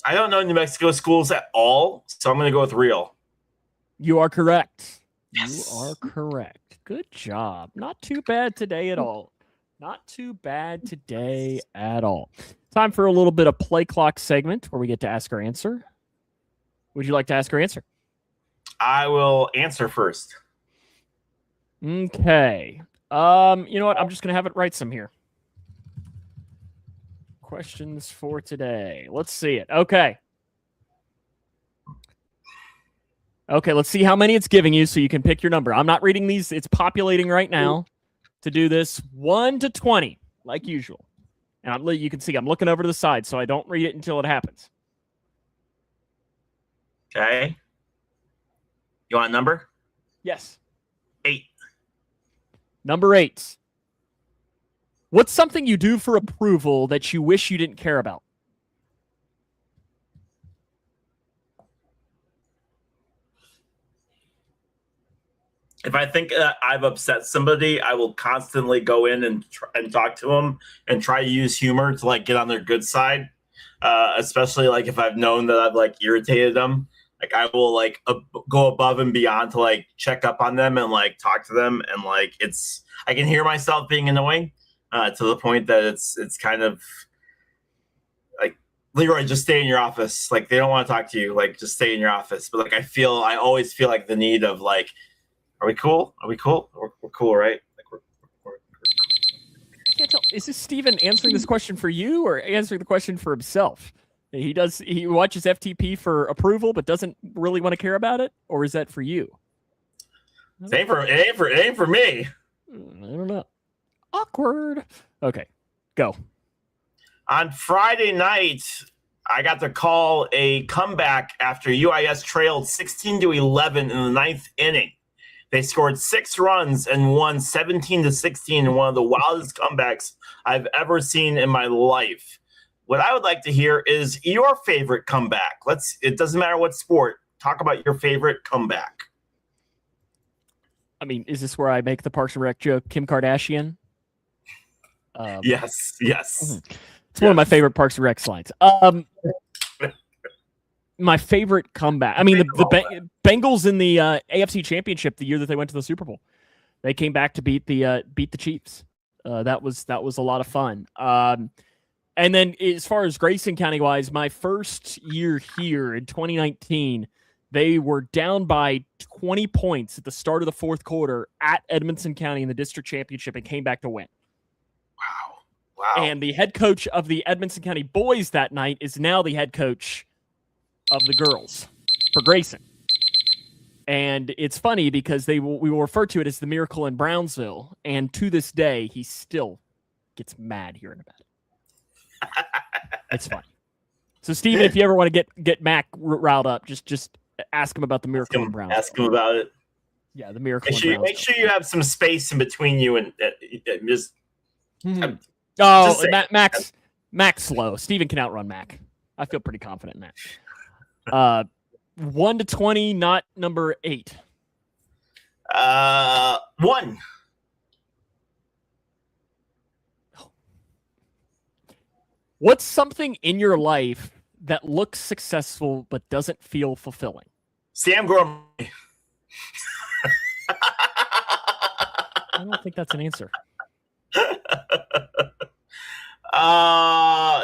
I don't know New Mexico schools at all, so I'm going to go with real. You are correct. Yes. You are correct. Good job. Not too bad today at all. Not too bad today at all. Time for a little bit of play clock segment where we get to ask or answer. Would you like to ask or answer? I will answer first. Okay. You know what? I'm just gonna have it write some here. Questions for today. Let's see it. Okay. Okay, let's see how many it's giving you so you can pick your number. I'm not reading these. It's populating right now to do this 1 to 20, like usual. And you can see I'm looking over to the side, so I don't read it until it happens. Okay. You want a number? Yes. 8. Number 8. What's something you do for approval that you wish you didn't care about? If I think I've upset somebody, I will constantly go in and talk to them and try to use humor to like get on their good side. Especially like if I've known that I've like irritated them, like I will like go above and beyond to like check up on them and like talk to them, and like I can hear myself being annoying to the point that it's kind of like, Leroy, just stay in your office. Like they don't want to talk to you. Like just stay in your office. But like I always feel like the need of like, are we cool? Are we cool? We're cool, right? Like we're I can't tell. Is this Steven answering this question for you or answering the question for himself? He watches FTP for approval, but doesn't really want to care about it, or is that for you? It ain't for me. I don't know. Awkward. Okay, go. On Friday night, I got to call a comeback after UIS trailed 16-11 in the ninth inning. They scored 6 runs and won 17-16 in one of the wildest comebacks I've ever seen in my life. What I would like to hear is your favorite comeback. It doesn't matter what sport. Talk about your favorite comeback. I mean, is this where I make the Parks and Rec joke, Kim Kardashian? Yes. It's one of my favorite Parks and Rec lines. My favorite comeback. I mean, the Bengals in the AFC Championship the year that they went to the Super Bowl. They came back to beat the Chiefs. That was a lot of fun. And then as far as Grayson County wise, my first year here in 2019, they were down by 20 points at the start of the fourth quarter at Edmonson County in the district championship and came back to win. Wow. And the head coach of the Edmonson County boys that night is now the head coach of the girls for Grayson. And it's funny because we will refer to it as the Miracle in Brownsville. And to this day, he still gets mad hearing about it. It's funny. So, Steven, if you ever want to get Mac riled up, just ask him about the Miracle in Brownsville. Ask him about it. Yeah, the Miracle in Brownsville. Make sure you have some space in between you and just... Mac's slow. Steven can outrun Mac. I feel pretty confident in that. 1 to 20, not number 8. 1. What's something in your life that looks successful but doesn't feel fulfilling? Sam Gormley. I don't think that's an answer.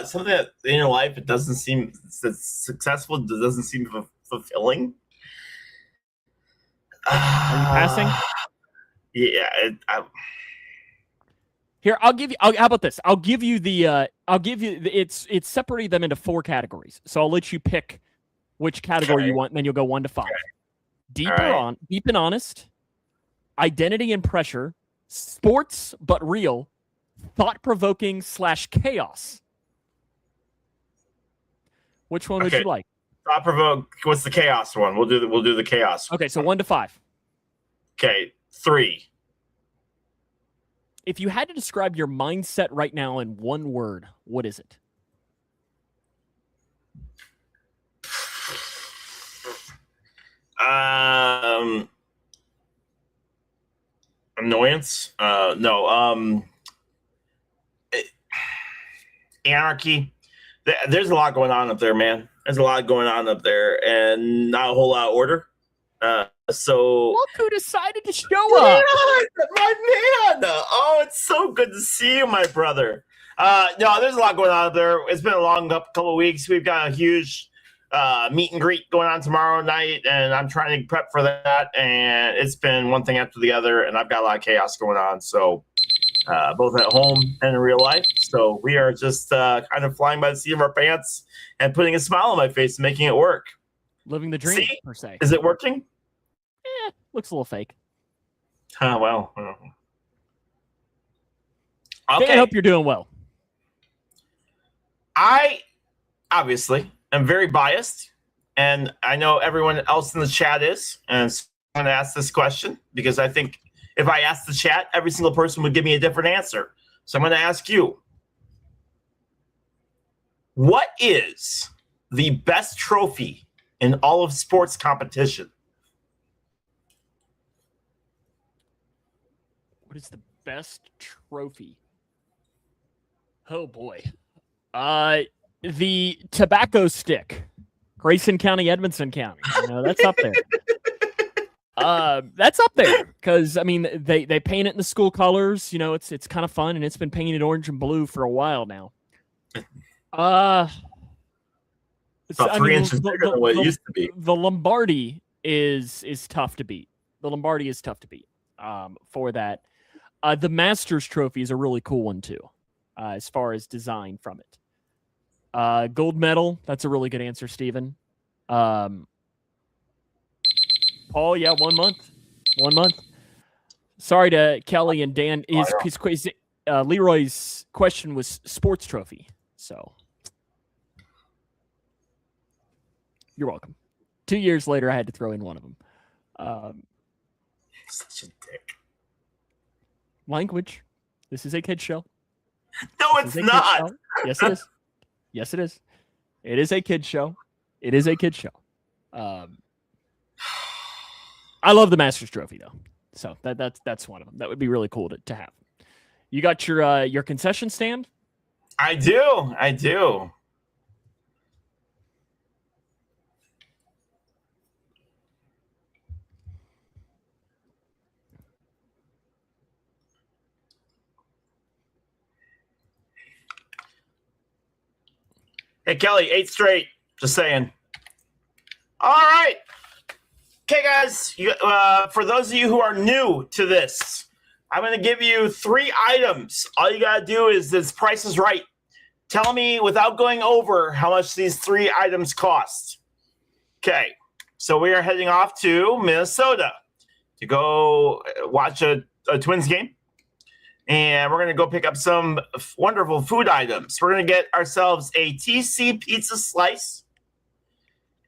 Something that in your life it doesn't seem successful, doesn't seem fulfilling. Are you passing? Yeah. Here, I'll give you. How about this? I'll give you it's separated them into 4 categories. So I'll let you pick which category you want, and then you'll go 1 to 5. Okay. Deep and honest, identity and pressure, sports but real, thought-provoking / chaos. Which one would you like? Thought-provoking. What's the chaos one? We'll do the chaos. Okay, so 1 to 5. Okay, 3. If you had to describe your mindset right now in 1 word, what is it? Annoyance? No. Anarchy. There's a lot going on up there, man. There's a lot going on up there, and not a whole lot of order. So Look who decided to show yeah, up. my man. Oh, it's so good to see you, my brother. No, there's a lot going on up there. It's been a long couple of weeks. We've got a huge meet and greet going on tomorrow night, and I'm trying to prep for that. And it's been one thing after the other, and I've got a lot of chaos going on. So both at home and in real life. So we are just kind of flying by the seat of our pants and putting a smile on my face and making it work. Living the dream, See? per se. Is it working? Looks a little fake. Oh, well. Dan, Okay. I hope you're doing well. I obviously am very biased, and I know everyone else in the chat is. And so I'm going to ask this question because I think if I ask the chat, every single person would give me a different answer. So I'm going to ask you, what is the best trophy in all of sports competition? What is the best trophy? Oh boy. The tobacco stick. Grayson County, Edmonson County. That's up there. That's up there because I mean they paint it in the school colors. It's kind of fun, and it's been painted orange and blue for a while now. It's about 3 inches bigger than what it used to be. The Lombardi is tough to beat. The Lombardi is tough to beat. For that, the Masters Trophy is a really cool one too, as far as design from it. Gold medal. That's a really good answer, Steven. Paul, yeah, 1 month. 1 month. Sorry to Kelly and Dan. Leroy's question was sports trophy. So you're welcome. 2 years later, I had to throw in one of them. Such a dick. Language. This is a kid's show. No, it's not. Yes, it is. Yes, it is. It is a kid's show. It is a kid's show. I love the Masters Trophy though, so that's one of them. That would be really cool to have. You got your concession stand? I do. Hey, Kelly, 8 straight. Just saying. All right. Okay, guys, for those of you who are new to this, I'm going to give you 3 items. All you got to do is this Price is Right. Tell me, without going over, how much these 3 items cost. Okay, so we are heading off to Minnesota to go watch a Twins game. And we're going to go pick up some wonderful food items. We're going to get ourselves a TC pizza slice,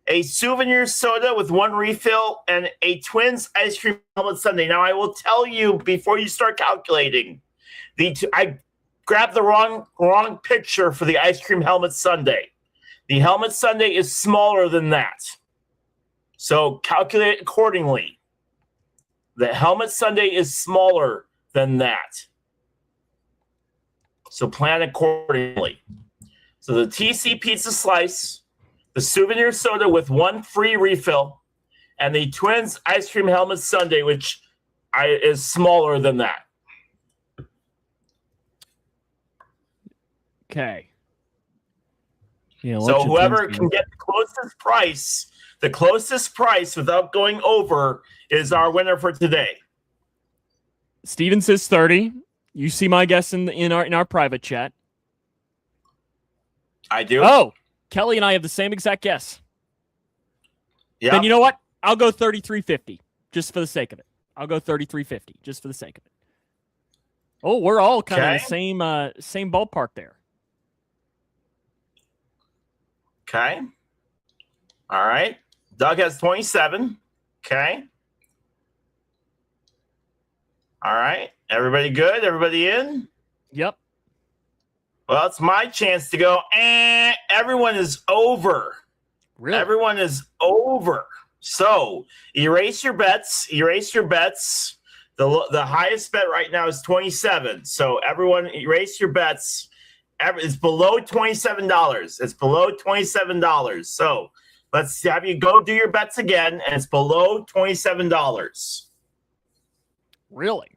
a souvenir soda with 1 refill, and a Twins ice cream helmet sundae. Now, I will tell you before you start calculating, I grabbed the wrong picture for the ice cream helmet sundae. The helmet sundae is smaller than that. So calculate accordingly. The helmet sundae is smaller than that. So plan accordingly. So the TC pizza slice, the souvenir soda with 1 free refill, and the Twins ice cream helmet sundae, which is smaller than that. Okay. So whoever can get the closest price without going over is our winner for today. Steven says 30. You see my guess in our private chat. I do. Oh, Kelly and I have the same exact guess. Yeah. Then you know what? I'll go 33.50 just for the sake of it. I'll go 33.50 just for the sake of it. Oh, we're all kind of in the same ballpark there. Okay. All right. Doug has 27. Okay. All right. Everybody good? Everybody in? Yep. Well, it's my chance to go. Everyone is over. Really? Everyone is over. So erase your bets. The highest bet right now is 27. So everyone erase your bets. It's below $27. It's below $27. So Let's have you go do your bets again, and it's below $27. Really?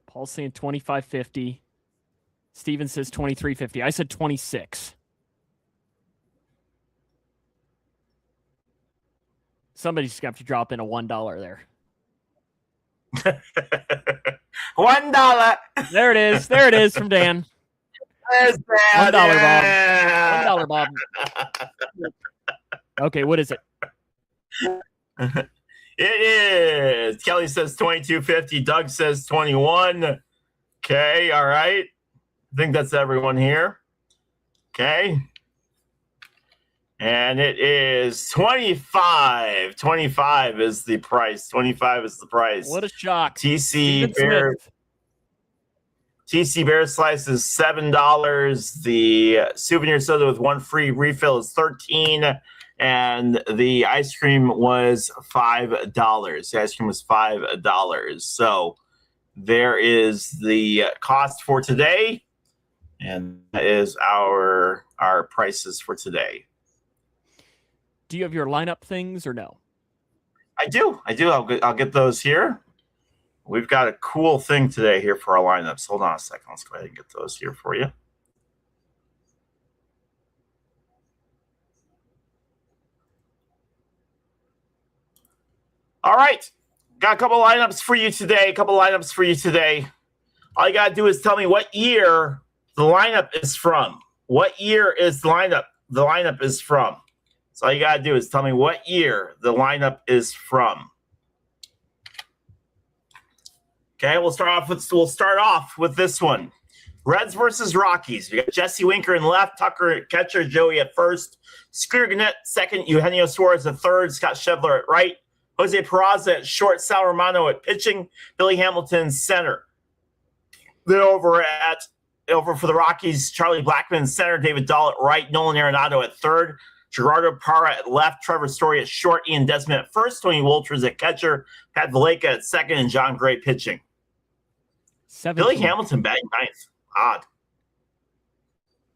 Paul's saying 25.50. Steven says 23.50. I said 26. Somebody's going to have to drop in a $1 there. $1. There it is. There it is from Dan. There's $1, Dan. Bob. $1, Bob. Okay, what is it? It is. Kelly says 22.50. Doug says 21. Okay, all right. I think that's everyone here. Okay. And it is 25. 25 is the price. 25 is the price. What a shock. TC Bear Slice is $7. The souvenir soda with one free refill is $13. And the ice cream was $5. The ice cream was $5. So there is the cost for today. And that is our prices for today. Do you have your lineup things or no? I do. I'll get those here. We've got a cool thing today here for our lineups. Hold on a second. Let's go ahead and get those here for you. All right. Got a couple lineups for you today. All you got to do is tell me what year the lineup is from. What year is the lineup is from. So all you got to do is tell me what year the lineup is from. Okay, we'll start off with this one. Reds versus Rockies. We got Jesse Winker in left, Tucker at catcher, Joey at first, Scooter Gannett second, Eugenio Suarez at third, Scott Schebler at right, Jose Peraza at short, Sal Romano at pitching, Billy Hamilton center. Then over for the Rockies, Charlie Blackmon center, David Dahl at right, Nolan Arenado at third, Gerardo Parra at left, Trevor Story at short, Ian Desmond at first, Tony Wolters at catcher, Pat Valleca at second, and John Gray pitching. 17. Billy Hamilton batting ninth. Odd.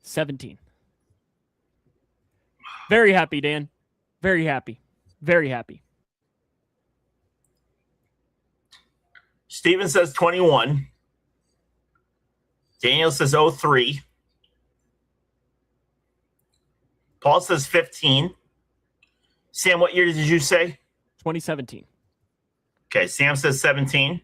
17. Very happy, Dan. Very happy. Very happy. Steven says 21. Daniel says 03. Paul says 15. Sam, what year did you say? 2017. Okay, Sam says 17.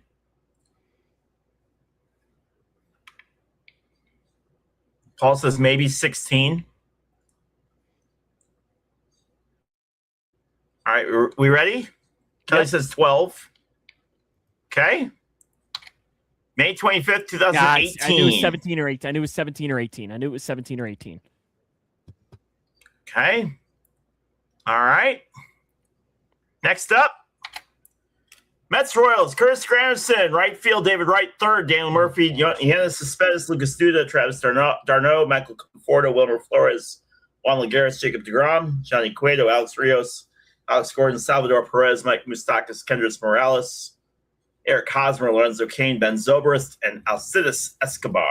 Paul says maybe 16. All right, we ready? Kelly says 12. Okay. May 25th, 2018. I knew it was 17 or 18. I knew it was 17 or 18. Okay. All right. Next up, Mets Royals, Curtis Granderson, right field, David Wright, third, Daniel Murphy, Yannis Cespedes, Lucas Duda, Travis Darno, Michael Conforto, Wilmer Flores, Juan Lagares, Jacob DeGrom, Johnny Cueto, Alex Rios, Alex Gordon, Salvador Perez, Mike Moustakas, Kendrys Morales, Eric Hosmer, Lorenzo Cain, Ben Zobrist, and Alcides Escobar.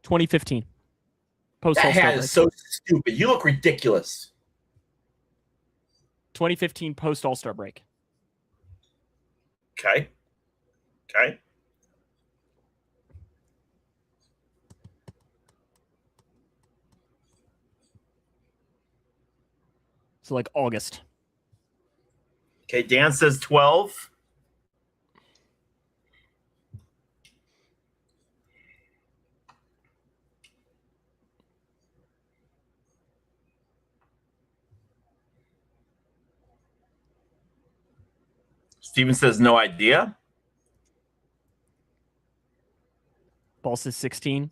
2015. That hat is so stupid. You look ridiculous. 2015 post All-Star break. Okay. So like August. Okay, Dan says 12. Steven says no idea. Ball says 16.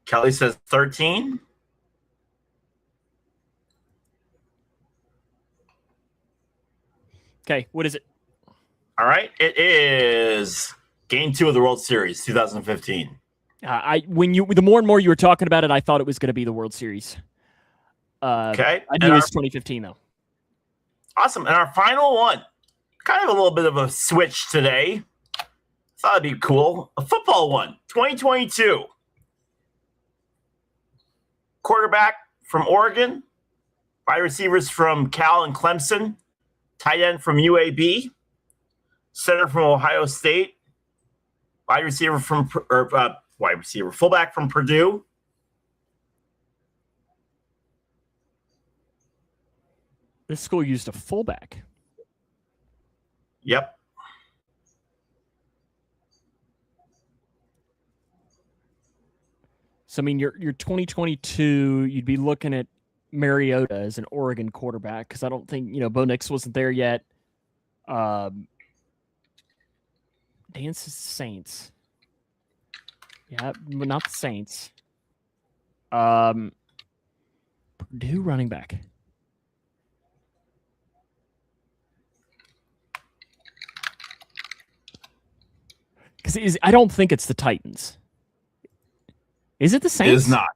Kelly says 13. Okay, what is it? All right, it is Game 2 of the World Series, 2015. The more and more you were talking about it, I thought it was going to be the World Series. Okay. I knew it was 2015 though. Awesome. And our final one, kind of a little bit of a switch today. Thought it'd be cool. A football one, 2022. Quarterback from Oregon, wide receivers from Cal and Clemson, tight end from UAB, center from Ohio State, fullback from Purdue. This school used a fullback. Yep. So I mean, your 2022, you'd be looking at Mariota as an Oregon quarterback because I don't think Bo Nix wasn't there yet. Dance is Saints. Yeah, but not the Saints. Purdue running back. Because I don't think it's the Titans. Is it the Saints? It is not.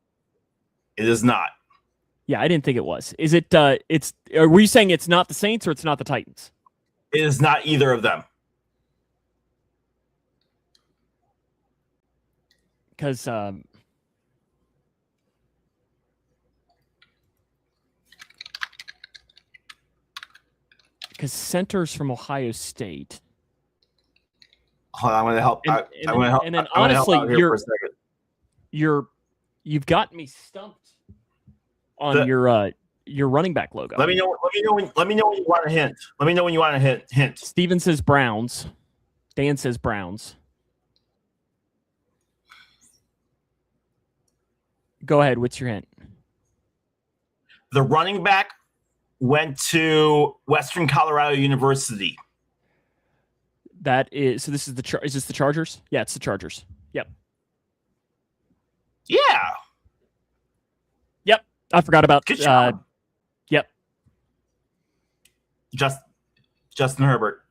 It is not. Yeah, I didn't think it was. Is it? Were you saying it's not the Saints or it's not the Titans? It is not either of them. Because center's from Ohio State. Hold on, I'm going to help. I'm going to help. And then honestly, for a second. You've got me stumped on your running back logo. Let me know when you want a hint. Let me know when you want a hint. Steven says Browns. Dan says Browns. Go ahead. What's your hint? The running back went to Western Colorado University. That is so. This is is this the Chargers? Yeah, it's the Chargers. Yep. Yeah. Yep. I forgot about. Good job. Yep. Justin Herbert.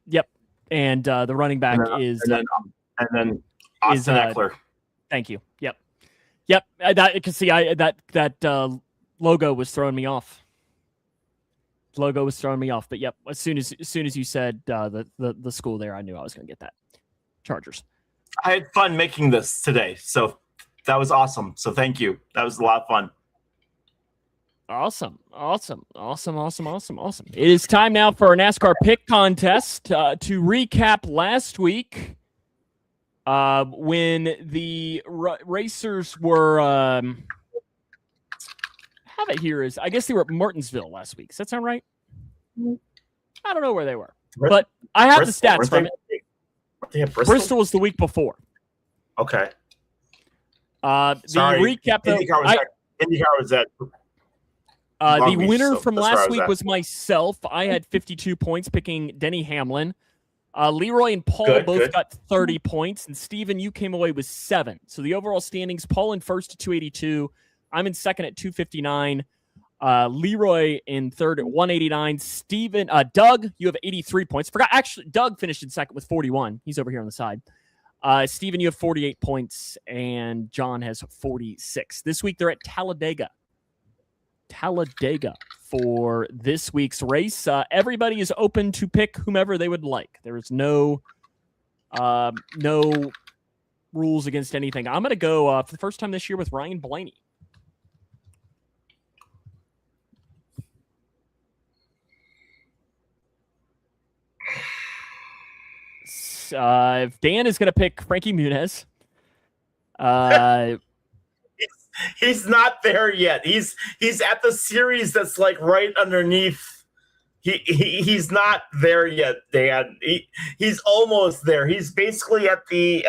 Yep. And the running back is and then Austin Eckler. Thank you. Yep. Yep. That can see that logo was throwing me off. Logo was throwing me off, but yep. As soon as you said the school there, I knew I was going to get that. Chargers. I had fun making this today, so that was awesome. So thank you. That was a lot of fun. Awesome. It is time now for our NASCAR pick contest. To recap last week, when the racers were, have it here is, I guess they were at Martinsville last week. Does that sound right? I don't know where they were, but I have the stats from it. Bristol was the week before. Okay. The recap, though, IndyCar was at the winner from last week was myself. I had 52 points picking Denny Hamlin. Leroy and Paul both got 30 points, and Steven, you came away with 7. So the overall standings, Paul in first at 282. I'm in second at 259. Leroy in third at 189. Steven, Doug, you have 83 points. Actually, Doug finished in second with 41. He's over here on the side. Steven, you have 48 points, and John has 46. This week, they're at Talladega for this week's race. Everybody is open to pick whomever they would like. There is no rules against anything. I'm going to go for the first time this year with Ryan Blaney. If Dan is going to pick Frankie Muniz. He's not there yet. He's at the series that's like right underneath. He's not there yet, Dan. He's almost there. He's basically at the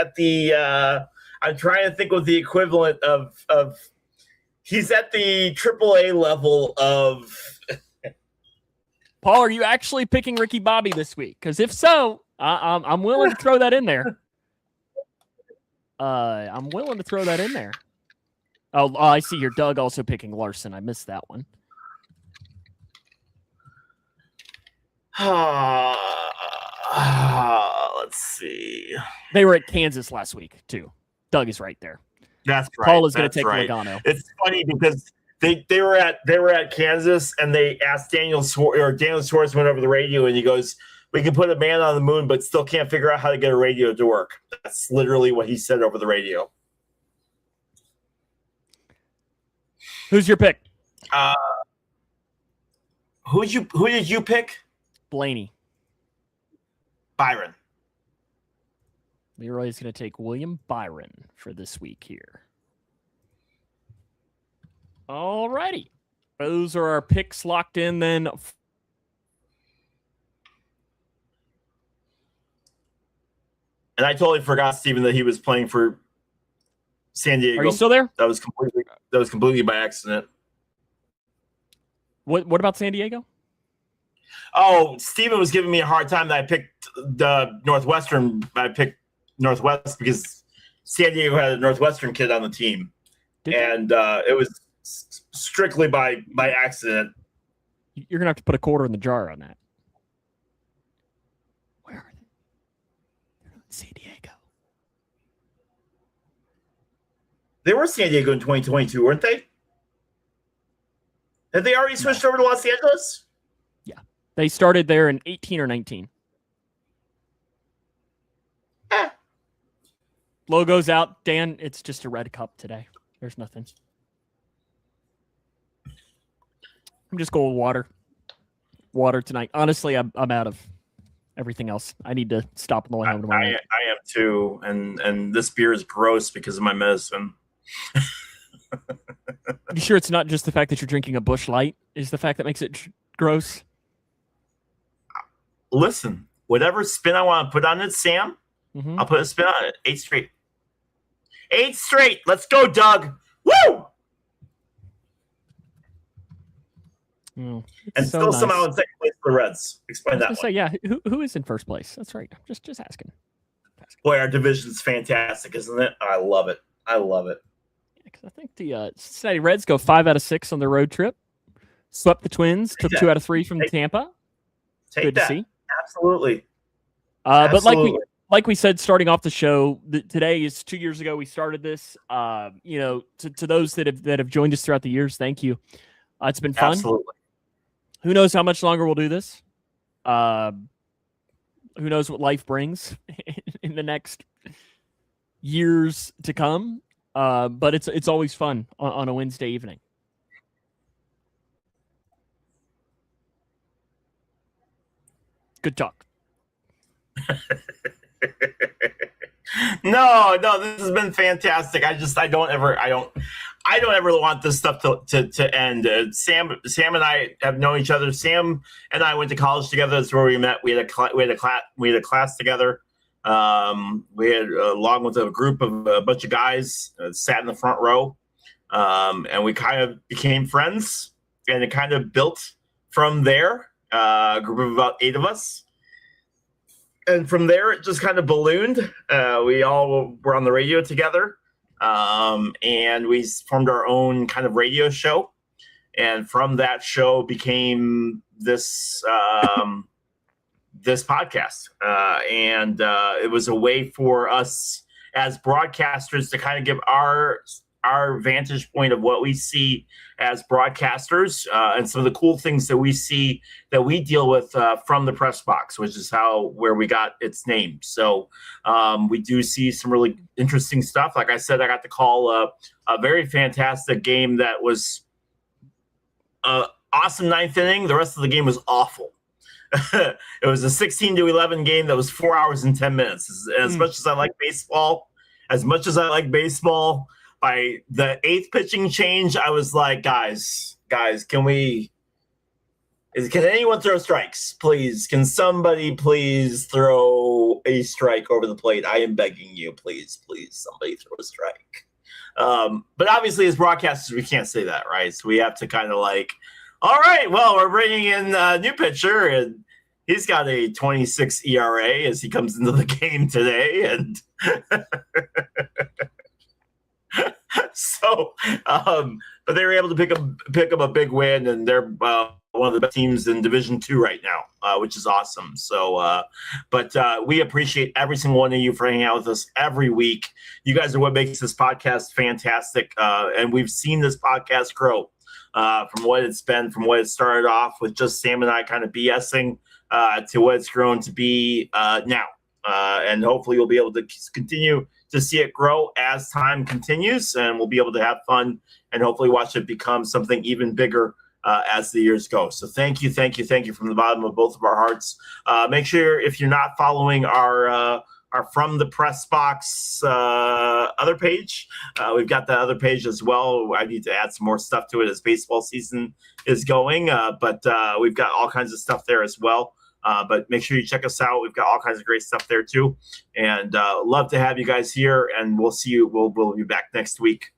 I'm trying to think of the equivalent of he's at the AAA level of Paul, are you actually picking Ricky Bobby this week? Because if so, I'm willing to throw that in there. Oh, I see here. Doug also picking Larson. I missed that one. Let's see. They were at Kansas last week, too. Doug is right there. That's right. Paul is going to take Logano. It's funny because They were at Kansas, and they asked Daniel Suarez went over the radio, and he goes, "We can put a man on the moon, but still can't figure out how to get a radio to work." That's literally what he said over the radio. Who's your pick? Who did you pick? Blaney. Byron. Leroy is going to take William Byron for this week here. All righty. Those are our picks locked in then. And I totally forgot, Steven, that he was playing for San Diego. Are you still there? That was completely by accident. What about San Diego? Oh, Steven was giving me a hard time that I picked the Northwestern. I picked Northwest because San Diego had a Northwestern kid on the team. And it was strictly by accident. You're going to have to put a quarter in the jar on that. Where are they? They're in San Diego. They were San Diego in 2022, weren't they? Had they already switched over to Los Angeles? Yeah. They started there in 18 or 19. Logo's out. Dan, it's just a red cup today. There's nothing. I'm just going with water. Water tonight. Honestly, I'm out of everything else. I need to stop on the way home tomorrow. I am too. And this beer is gross because of my medicine. You sure it's not just the fact that you're drinking a Busch Light is the fact that makes it gross? Listen, whatever spin I want to put on it, Sam, I'll put a spin on it. 8 straight. 8 straight. Let's go, Doug. Woo! And so still nice. Somehow in second place for the Reds. Explain that one. Say, yeah, who is in first place? That's right. Just asking. Boy, our division's fantastic, isn't it? I love it. I love it. Because I think the Cincinnati Reds go 5 out of 6 on their road trip. Swept the Twins. Took 2 out of 3 from Tampa. Good to see. Absolutely. But like we said, starting off the show, today is 2 years ago we started this. To those that have joined us throughout the years, thank you. It's been fun. Absolutely. Who knows how much longer we'll do this? Who knows what life brings in the next years to come? But it's always fun on a Wednesday evening. Good talk. No, this has been fantastic. I don't ever want this stuff to end. Sam and I have known each other. Sam and I went to college together. That's where we met. We had a class together. We had along with a group of a bunch of guys sat in the front row, and we kind of became friends. And it kind of built from there. A group of about 8 of us. And from there, it just kind of ballooned. We all were on the radio together, and we formed our own kind of radio show. And from that show became this this podcast. And it was a way for us as broadcasters to kind of give our vantage point of what we see as broadcasters and some of the cool things that we see that we deal with from the Pressbox, which is where we got its name. So we do see some really interesting stuff. Like I said, I got to call a very fantastic game that was awesome 9th inning. The rest of the game was awful. It was a 16-11 game that was 4 hours and 10 minutes. As much as I like baseball, by the 8th pitching change, I was like, guys, can anyone throw strikes, please? Can somebody please throw a strike over the plate? I am begging you, please, somebody throw a strike. But obviously, as broadcasters, we can't say that, right? So we have to kind of like, all right, well, we're bringing in a new pitcher, and he's got a 26 ERA as he comes into the game today, and so, but they were able to pick up a big win, and they're one of the best teams in Division II right now, which is awesome. So, but we appreciate every single one of you for hanging out with us every week. You guys are what makes this podcast fantastic, and we've seen this podcast grow. from what it's been, from what it started off with just Sam and I kind of BSing to what it's grown to be now. And hopefully we'll be able to continue to see it grow as time continues, and we'll be able to have fun and hopefully watch it become something even bigger as the years go. So thank you from the bottom of both of our hearts. Make sure if you're not following our From the Pressbox other page, we've got that other page as well. I need to add some more stuff to it as baseball season is going, but we've got all kinds of stuff there as well. But make sure you check us out. We've got all kinds of great stuff there too, and love to have you guys here. And we'll see you. We'll be back next week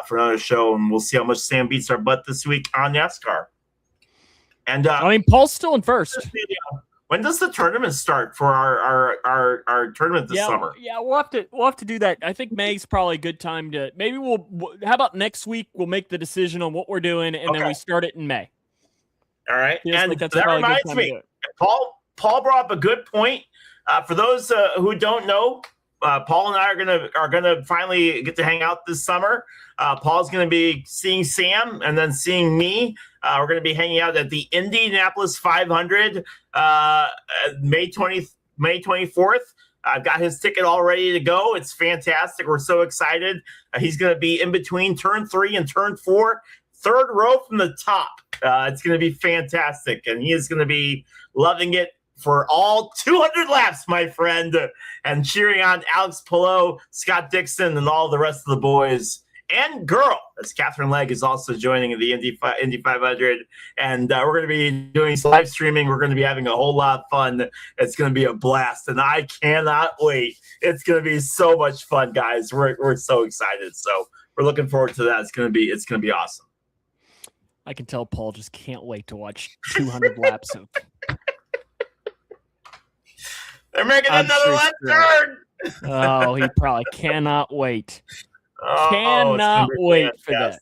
for another show, and we'll see how much Sam beats our butt this week on NASCAR. And I mean, Paul's still in first. When does the tournament start for our tournament this summer? Yeah, we'll have to do that. I think May's probably a good time to maybe how about next week we'll make the decision on what we're doing, and then we start it in May. All right. And like that reminds me, Paul brought up a good point. For those who don't know, Paul and I are gonna finally get to hang out this summer. Paul's gonna be seeing Sam and then seeing me. We're gonna be hanging out at the Indianapolis 500 May 24th. I've got his ticket all ready to go. It's fantastic. We're so excited. He's gonna be in between turn 3 and turn 4. Third row from the top. It's going to be fantastic, and he is going to be loving it for all 200 laps, my friend, and cheering on Alex Palou, Scott Dixon, and all the rest of the boys and girl, as Catherine Legg is also joining the Indy 500, and we're going to be doing some live streaming. We're going to be having a whole lot of fun. It's going to be a blast, and I cannot wait. It's going to be so much fun, guys. We're so excited. So we're looking forward to that. It's going to be awesome. I can tell Paul just can't wait to watch 200 laps of. They're making another left turn. Oh, he probably cannot wait. Cannot wait for that.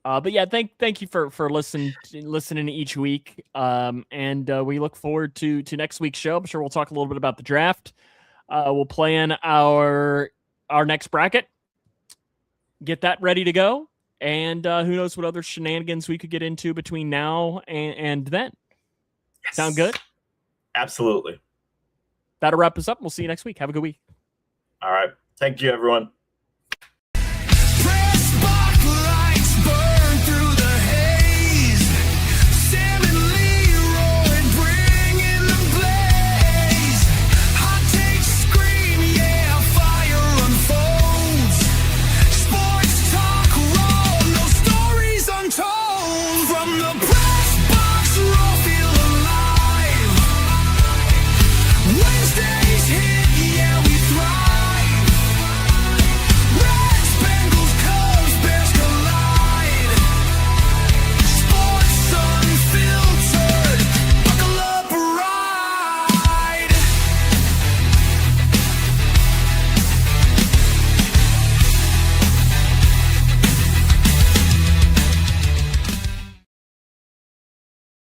But yeah, thank you for listening each week. And we look forward to next week's show. I'm sure we'll talk a little bit about the draft. We'll plan our next bracket. Get that ready to go. And who knows what other shenanigans we could get into between now and then. Yes. Sound good? Absolutely. That'll wrap us up. We'll see you next week. Have a good week. All right. Thank you, everyone.